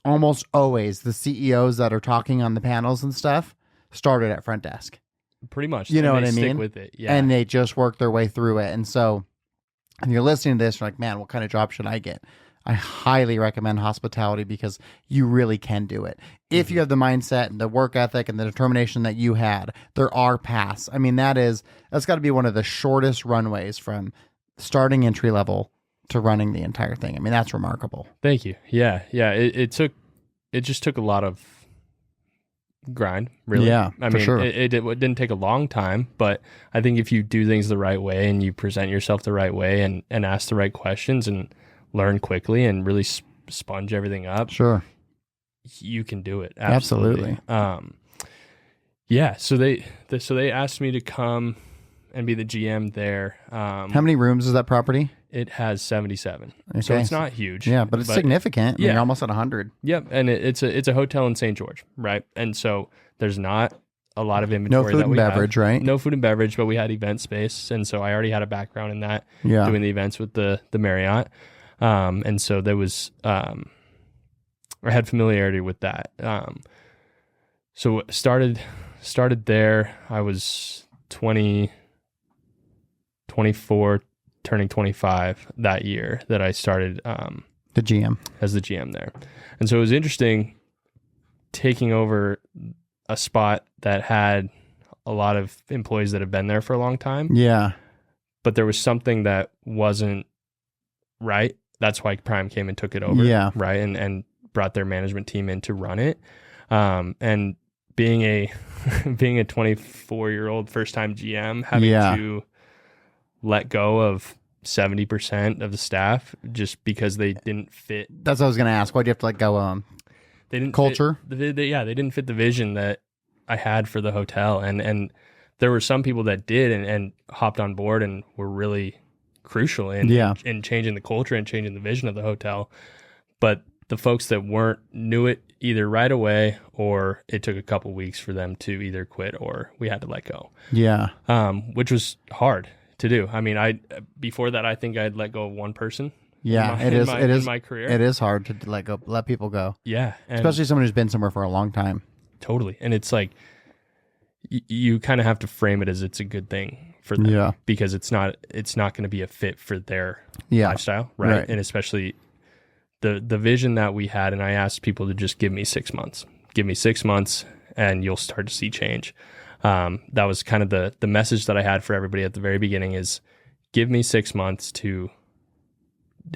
almost always the CEOs that are talking on the panels and stuff started at front desk. Pretty much. You know what I stick mean? With it. Yeah. And they just work their way through it. And so, if you're listening to this, you're like, man, what kind of job should I get? I highly recommend hospitality because you really can do it. If you have the mindset and the work ethic and the determination that you had, there are paths. I mean, that's got to be one of the shortest runways from starting entry level to running the entire thing. I mean, that's remarkable. Thank you. Yeah. Yeah. It just took a lot of grind, really. Yeah, I for mean, sure. it didn't take a long time, but I think if you do things the right way and you present yourself the right way and ask the right questions and learn quickly and really sponge everything up, sure, you can do it. Absolutely. Yeah. So they asked me to come and be the GM there. How many rooms is that property? It has 77. Okay. So it's not huge. Yeah, but it's significant. I mean, you're almost at 100. Yep. And it's a hotel in St. George, right? And so there's not a lot of inventory. No food and beverage, right? No food and beverage, but we had event space. And so I already had a background in that, doing the events with the Marriott. And so there was, I had familiarity with that. So started there. I was 24, turning 25 that year that I started, the GM as the GM there. And so it was interesting taking over a spot that had a lot of employees that have been there for a long time. Yeah. But there was something that wasn't right. That's why Prime came and took it over. Yeah. Right. And brought their management team in to run it. And being a 24-year-old first time GM, having to let go of 70% of the staff just because they didn't fit. That's what I was going to ask. Why do you have to let go? They didn't culture. They didn't fit the vision that I had for the hotel, and there were some people that did and hopped on board and were really crucial in changing the culture and changing the vision of the hotel. But the folks that weren't knew it either right away, or it took a couple weeks for them to either quit or we had to let go. Yeah. Which was hard to do. I mean, before that, I think I'd let go of one person. Yeah, it is in my career. It is hard to let people go. Yeah, especially someone who's been somewhere for a long time. Totally, and it's like you kind of have to frame it as it's a good thing for them. Yeah, because it's not going to be a fit for their lifestyle, right? And especially the vision that we had. And I asked people to just give me 6 months. Give me 6 months, and you'll start to see change. That was kind of the message that I had for everybody at the very beginning is give me 6 months to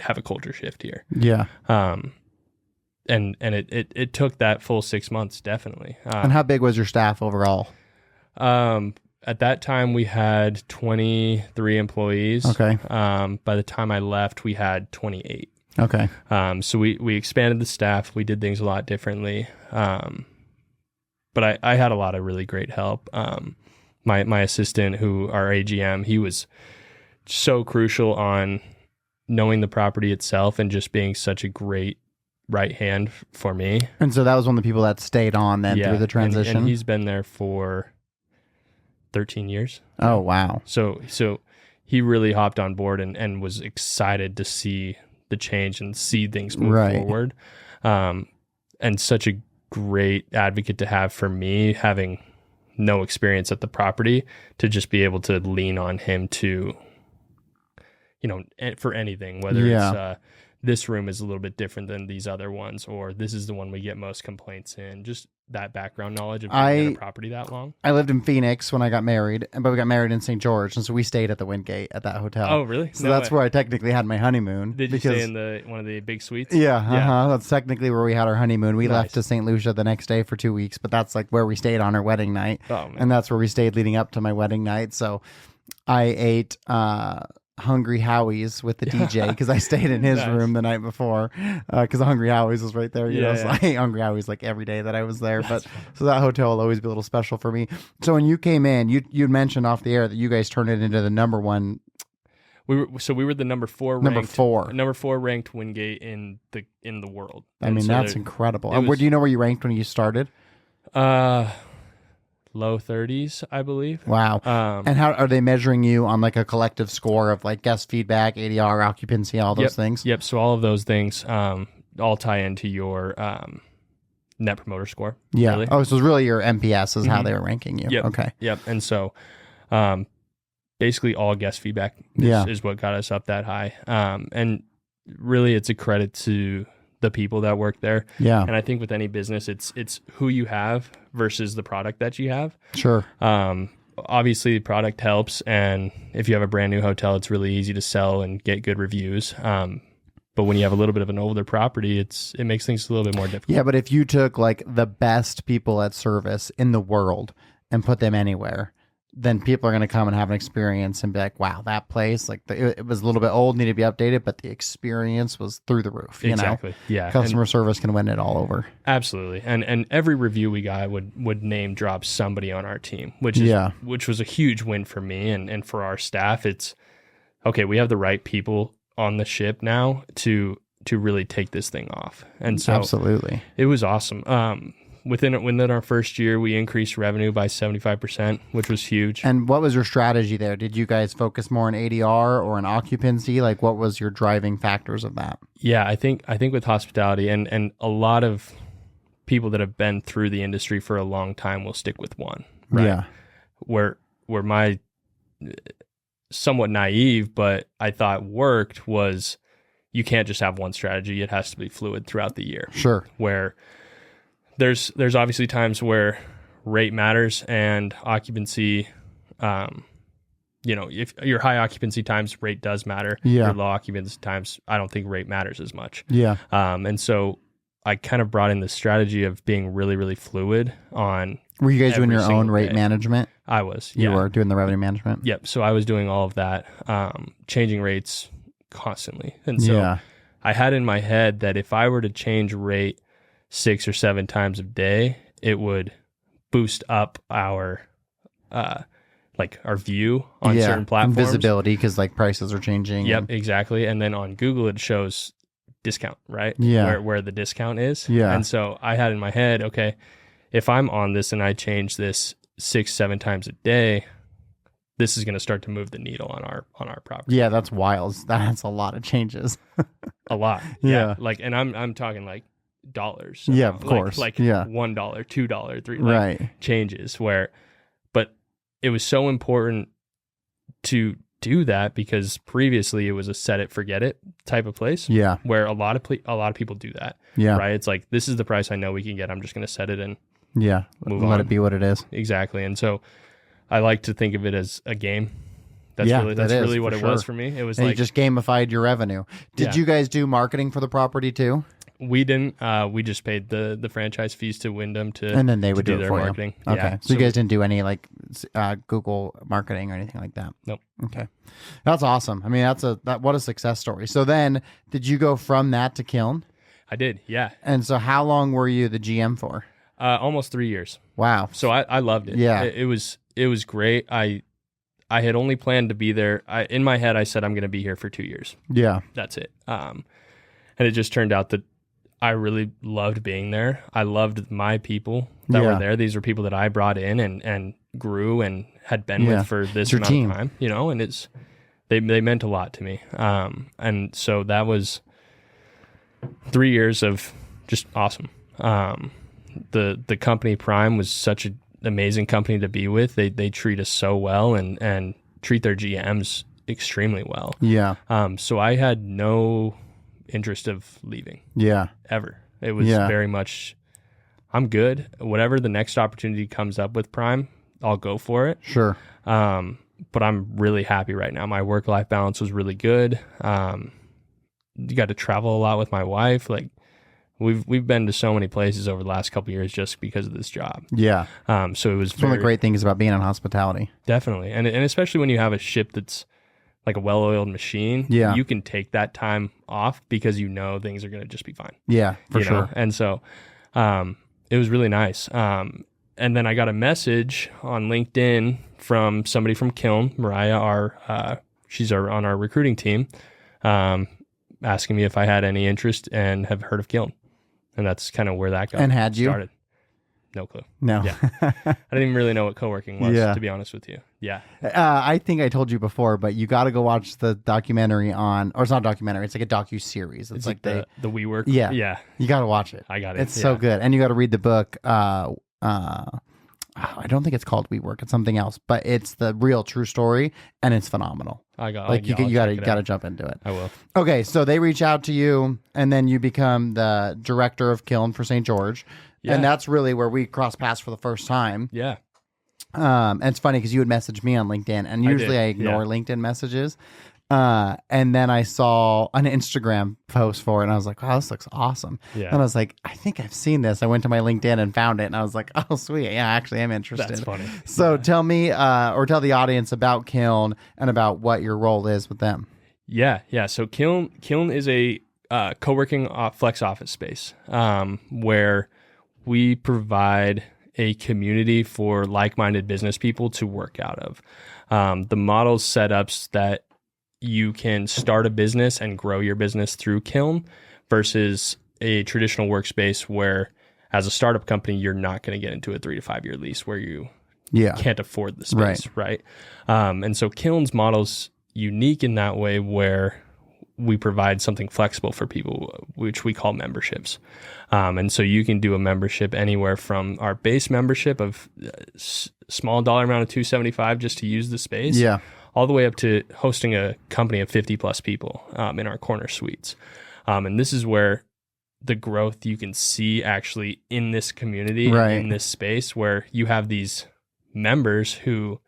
have a culture shift here. Yeah. And it took that full 6 months, definitely. And how big was your staff overall? At that time we had 23 employees. Okay. By the time I left, we had 28. Okay. So we expanded the staff. We did things a lot differently. But I had a lot of really great help. My assistant, who our AGM, he was so crucial on knowing the property itself and just being such a great right hand for me. And so that was one of the people that stayed on then through the transition. And he's been there for 13 years. Oh, wow. So he really hopped on board and was excited to see the change and see things move forward. And such a great advocate to have for me, having no experience at the property, to just be able to lean on him to, for anything, whether it's this room is a little bit different than these other ones, or this is the one we get most complaints in. Just that background knowledge of being in a property that long. I lived in Phoenix when I got married, but we got married in St. George, and so we stayed at the Windgate at that hotel. Oh, really? So that's where I technically had my honeymoon. Did you stay in one of the big suites? Yeah. That's technically where we had our honeymoon. We left to St. Lucia the next day for 2 weeks, but that's like where we stayed on our wedding night. Oh, man. And that's where we stayed leading up to my wedding night. So I ate Hungry Howie's with the DJ because I stayed in his room the night before because Hungry Howie's was right there. You know, so I ate Hungry Howie's like every day that I was there. But so that hotel will always be a little special for me. So when you came in, you'd mentioned off the air that you guys turned it into the number one. We were the number four ranked Windgate in the world. I mean, that's incredible. And do you know where you ranked when you started? Low 30s, I believe. Wow. And how are they measuring you on like a collective score of like guest feedback, ADR, occupancy, all those things? Yep. So all of those things all tie into your net promoter score. Yeah. Really. Oh, so it's really your NPS is how they were ranking you. Yep. Okay. Yep. And so basically all guest feedback is what got us up that high. And really it's a credit to the people that work there. Yeah. And I think with any business, it's who you have versus the product that you have. Sure. Obviously the product helps. And if you have a brand new hotel, it's really easy to sell and get good reviews. But when you have a little bit of an older property, it makes things a little bit more difficult. Yeah. But if you took like the best people at service in the world and put them anywhere, then people are going to come and have an experience and be like, wow, that place, like it was a little bit old, needed to be updated, but the experience was through the roof. Exactly. Know? Yeah. Customer service can win it all over. Absolutely. And every review we got would name drop somebody on our team, which was a huge win for me and for our staff. It's okay. We have the right people on the ship now to really take this thing off. And so absolutely, it was awesome. Within our first year, we increased revenue by 75%, which was huge. And what was your strategy there? Did you guys focus more on ADR or on occupancy? Like, what was your driving factors of that? Yeah, I think with hospitality and a lot of people that have been through the industry for a long time will stick with one. Right? Yeah. Where my somewhat naive, but I thought worked was you can't just have one strategy. It has to be fluid throughout the year. Sure. Where there's obviously times where rate matters and occupancy, if your high occupancy times, rate does matter. Yeah. Your low occupancy times, I don't think rate matters as much. Yeah. And so I kind of brought in the strategy of being really, really fluid on. Were you guys doing your own rate management? I was. You were doing the revenue management? Yep. So I was doing all of that, changing rates constantly. And so I had in my head that if I were to change rate 6 or 7 times a day, it would boost up our our view on certain platforms. And visibility because like prices are changing. Yep, exactly. And then on Google it shows discount, right? Yeah. Where the discount is. Yeah. And so I had in my head, okay, if I'm on this and I change this 6-7 times a day, this is going to start to move the needle on our property. Yeah, that's wild. That's a lot of changes. A lot. Yeah. And I'm talking like dollars. Yeah, of course. $1, $2, $3, right. Changes but it was so important to do that because previously it was a set it, forget it type of place. Yeah. Where a lot of people do that. Yeah. Right. It's like, this is the price I know we can get. I'm just going to set it and move on. Let it be what it is. Exactly. And so I like to think of it as a game. That's really what it was for me. It was and you just gamified your revenue. Did you guys do marketing for the property too? We didn't. We just paid the franchise fees to Wyndham and then they would do their for marketing. You. Okay, Yeah. so you guys didn't do any like Google marketing or anything like that. Nope. Okay, that's awesome. I mean, what a success story. So then, did you go from that to Kiln? I did. Yeah. And so, how long were you the GM for? Almost 3 years. Wow. So I loved it. Yeah. It was great. I had only planned to be there. In my head, I said I'm going to be here for 2 years. Yeah. That's it. And it just turned out that I really loved being there. I loved my people that were there. These were people that I brought in and grew and had been with for this amount of time, and they meant a lot to me. And so that was 3 years of just awesome. The company Prime was such an amazing company to be with. They treat us so well and treat their GMs extremely well. Yeah. So I had no interest of leaving. Yeah. Ever. It was very much, I'm good. Whatever the next opportunity comes up with Prime, I'll go for it. Sure. But I'm really happy right now. My work-life balance was really good. You got to travel a lot with my wife. Like we've been to so many places over the last couple of years just because of this job. Yeah. So it was one of the great things about being in hospitality. Definitely. And especially when you have a ship that's like a well-oiled machine, Yeah. you can take that time off because you know things are going to just be fine. Yeah, for sure. And so it was really nice. And then I got a message on LinkedIn from somebody from Kiln, Mariah, she's on our recruiting team, asking me if I had any interest and have heard of Kiln. And that's kind of where that got And had started. you? No clue. No. Yeah. I didn't even really know what co-working was, to be honest with you. Yeah. I think I told you before, but you got to go watch the documentary or it's not a documentary, it's like a docu-series. It's like the WeWork. Yeah. Yeah. You got to watch it. I got it. It's so good. And you got to read the book. I don't think it's called WeWork. It's something else, but it's the real true story, and it's phenomenal. You got to jump into it. I will. Okay, so they reach out to you, and then you become the director of Kiln for St. George. Yeah. And that's really where we cross paths for the first time. Yeah. And it's funny because you would message me on LinkedIn, and usually I ignore LinkedIn messages. And then I saw an Instagram post for it, and I was like, wow, this looks awesome. Yeah. And I was like, I think I've seen this. I went to my LinkedIn and found it, and I was like, oh, sweet. Yeah, I actually am interested. That's funny. So tell me, or tell the audience about Kiln and about what your role is with them. Yeah. So Kiln is a co-working flex office space where we provide a community for like-minded business people to work out of. The model's setups that you can start a business and grow your business through Kiln versus a traditional workspace where, as a startup company, you're not going to get into a 3 to 5 year lease where you can't afford the space, right? And so Kiln's model's unique in that way where we provide something flexible for people, which we call memberships. And so you can do a membership anywhere from our base membership of small dollar amount of $275 just to use the space, all the way up to hosting a company of 50 plus people in our corner suites. And this is where the growth you can see actually in this community, in this space, where you have these members who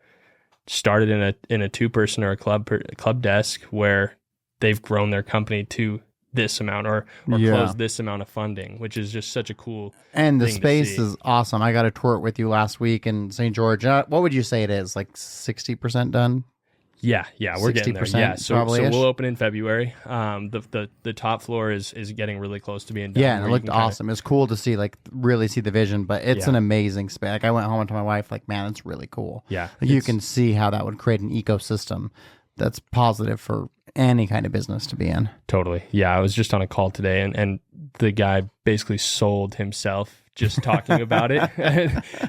started in a 2-person or a club desk where they've grown their company to this amount or closed this amount of funding, which is just such a cool and the space is awesome. I got a tour with you last week in St. George. What would you say it is? Like 60% done? Yeah, we're getting there. Yeah, so we'll open in February. The top floor is getting really close to being done. Yeah, and it looked awesome. It's cool to really see the vision, but it's an amazing space. Like I went home and told my wife, like, man, it's really cool. Yeah, you can see how that would create an ecosystem that's positive for any kind of business to be in. Totally. Yeah, I was just on a call today, and the guy basically sold himself just talking about it.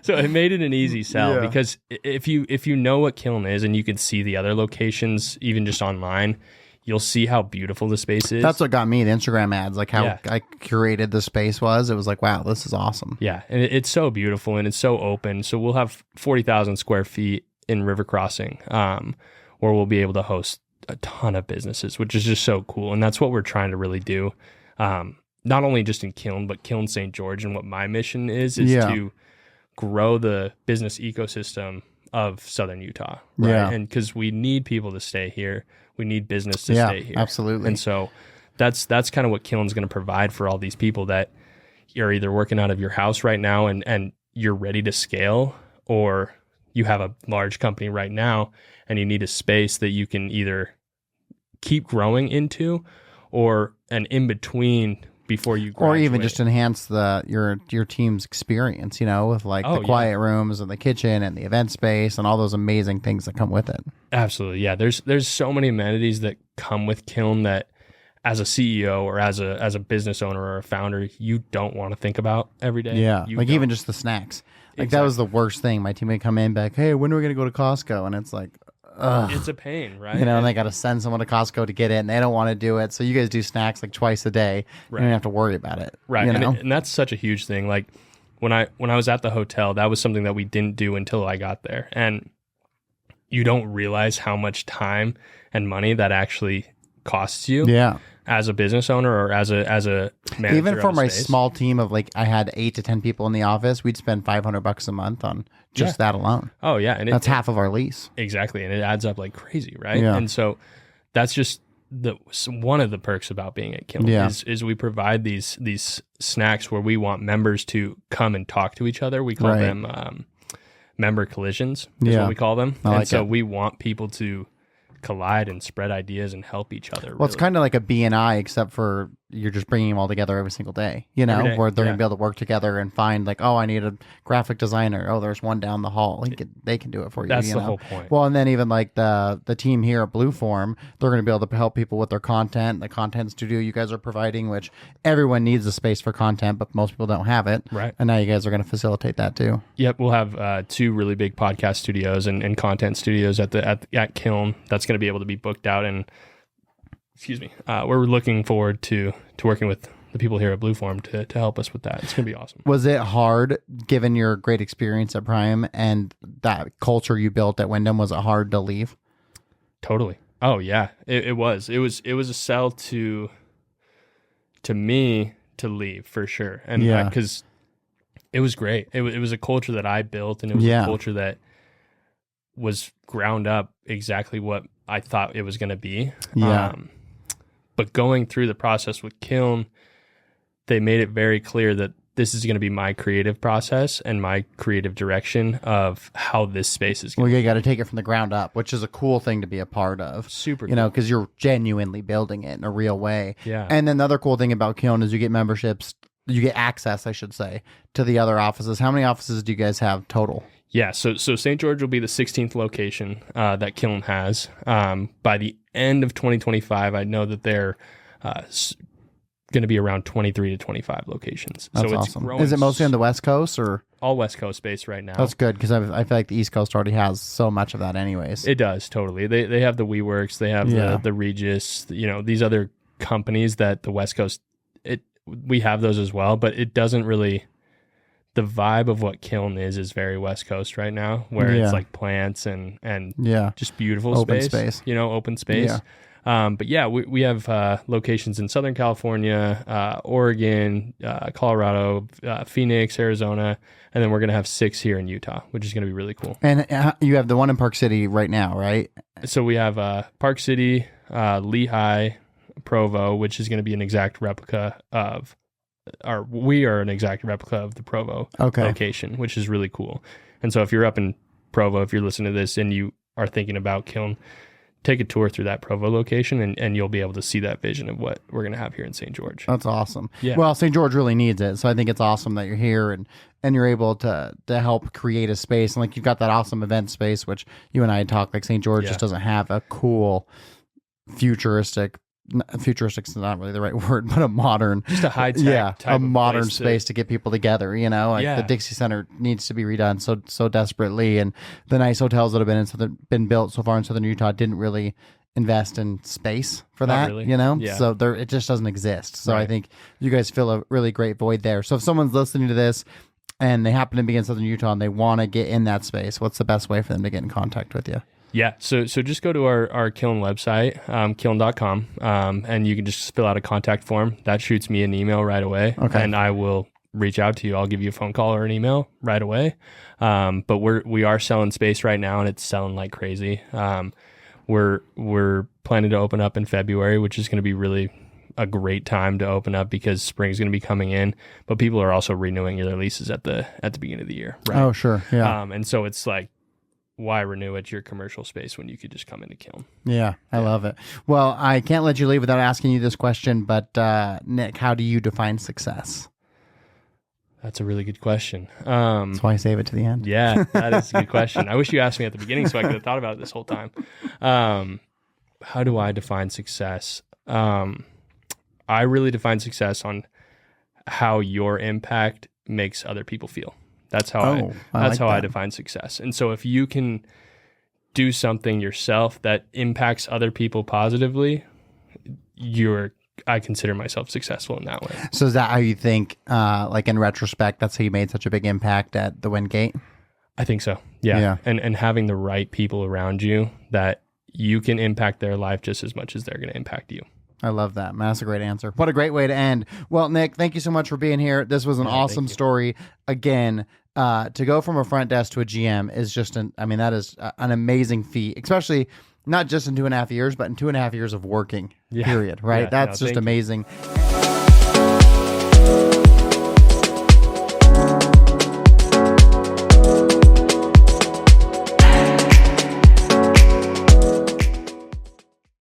So it made it an easy sell because if you know what Kiln is and you can see the other locations, even just online, you'll see how beautiful the space is. That's what got me, the Instagram ads, like how I curated the space was. It was like, wow, this is awesome. Yeah, and it's so beautiful and it's so open. So we'll have 40,000 square feet in River Crossing where we'll be able to host a ton of businesses, which is just so cool. And that's what we're trying to really do. Not only just in Kiln, but Kiln St. George. And what my mission is to grow the business ecosystem of Southern Utah. Right. Yeah. And because we need people to stay here. We need business to stay here. Absolutely. And so that's kind of what Kiln's going to provide for all these people that you're either working out of your house right now and you're ready to scale, or you have a large company right now and you need a space that you can either keep growing into or an in-between before you graduate. Or even just enhance your team's experience, with the quiet rooms and the kitchen and the event space and all those amazing things that come with it. Absolutely. Yeah. There's so many amenities that come with Kiln that as a CEO or as a business owner or a founder, you don't want to think about every day. Yeah. Even just the snacks. That was the worst thing. My team would come in back, hey, when are we going to go to Costco? And it's like, ugh. It's a pain, right? And they got to send someone to Costco to get it, and they don't want to do it. So you guys do snacks like twice a day. Right. You don't have to worry about it. Right. And that's such a huge thing. Like when I was at the hotel, that was something that we didn't do until I got there. And you don't realize how much time and money that actually costs you. Yeah. As a business owner or as a manager. Even for my small team of I had 8 to 10 people in the office, we'd spend $500 a month on just that alone. Oh yeah, and that's half of our lease. Exactly, and it adds up like crazy, right? Yeah. And so that's just one of the perks about being at Kiln is we provide these snacks where we want members to come and talk to each other. We call them member collisions. Is what we call them. So we want people to collide and spread ideas and help each other. Well, it's kind of like a BNI, except for you're just bringing them all together every single day, you know, where they're going to be able to work together and find like, oh, I need a graphic designer. Oh, there's one down the hall. They can do it for you. That's you the know? whole point. Well, and then even like the team here at Blueform, they're going to be able to help people with their content, the content studio you guys are providing, which everyone needs a space for content, but most people don't have it. Right. And now you guys are going to facilitate that too. Yep. We'll have 2 really big podcast studios and content studios at Kiln. That's going to be able to be booked out, and we're looking forward to working with the people here at Blueform to help us with that. It's going to be awesome. Was it hard, given your great experience at Prime and that culture you built at Wyndham? Was it hard to leave? Totally. Oh yeah, it was. It was a sell to me to leave for sure, and because it was great. It was a culture that I built, and it was a culture that was ground up exactly what I thought it was going to be. Yeah. But going through the process with Kiln, they made it very clear that this is going to be my creative process and my creative direction of how this space is going. Well, you got to take it from the ground up, which is a cool thing to be a part of. Super, you know, because you're genuinely building it in a real way. Yeah. And then the other cool thing about Kiln is you get memberships, you get access, I should say, to the other offices. How many offices do you guys have total? Yeah, so St. George will be the 16th location that Kiln has. By the end of 2025, I know that they're going to be around 23 to 25 locations. That's so it's awesome. growing. Is it mostly on the West Coast or? All West Coast based right now. That's good, because I feel like the East Coast already has so much of that anyways. It does, totally. They have the WeWorks, they have the Regis, you know, these other companies that the West Coast, we have those as well, but it doesn't really... The vibe of what Kiln is very West Coast right now, where it's like plants and just beautiful open space. You know, open space. Yeah. But yeah, we have locations in Southern California, Oregon, Colorado, Phoenix, Arizona, and then we're going to have 6 here in Utah, which is going to be really cool. And you have the one in Park City right now, right? So we have Park City, Lehigh, Provo, which is going to be an exact replica of... we are an exact replica of the Provo location, which is really cool. And so if you're up in Provo, if you're listening to this and you are thinking about Kiln, take a tour through that Provo location and you'll be able to see that vision of what we're going to have here in St. George. That's awesome. Yeah. Well, St. George really needs it. So I think it's awesome that you're here and you're able to help create a space. And like you've got that awesome event space, which you and I had talked, like St. George just doesn't have a cool futuristic's not really the right word, but a modern, just a high tech, a modern space to get people together. You know, like the Dixie Center needs to be redone so desperately, and the nice hotels that have been built so far in Southern Utah didn't really invest in space for that. Really. You know, so it just doesn't exist. So I think you guys fill a really great void there. So if someone's listening to this and they happen to be in Southern Utah and they want to get in that space, what's the best way for them to get in contact with you? Yeah, so just go to our Kiln website, kiln.com, and you can just fill out a contact form. That shoots me an email right away, and I will reach out to you. I'll give you a phone call or an email right away. But we are selling space right now, and it's selling like crazy. We're planning to open up in February, which is going to be really a great time to open up because spring's going to be coming in. But people are also renewing their leases at the beginning of the year. Right? Oh, sure, yeah. And so it's like, why renew at your commercial space when you could just come into Kiln? Yeah, I love it. Well, I can't let you leave without asking you this question, but Nick, how do you define success? That's a really good question. That's why I save it to the end. Yeah, that is a good question. I wish you asked me at the beginning so I could have thought about it this whole time. How do I define success? I really define success on how your impact makes other people feel. That's how I define success. And so if you can do something yourself that impacts other people positively, I consider myself successful in that way. So is that how you think, like in retrospect, that's how you made such a big impact at the Windgate? I think so. Yeah. And having the right people around you that you can impact their life just as much as they're going to impact you. I love that, man. That's a great answer. What a great way to end. Well, Nick, thank you so much for being here. This was an awesome story. Again, to go from a front desk to a GM is just that is an amazing feat, especially not just in 2.5 years, but in 2.5 years of working, period. Right? That's just amazing.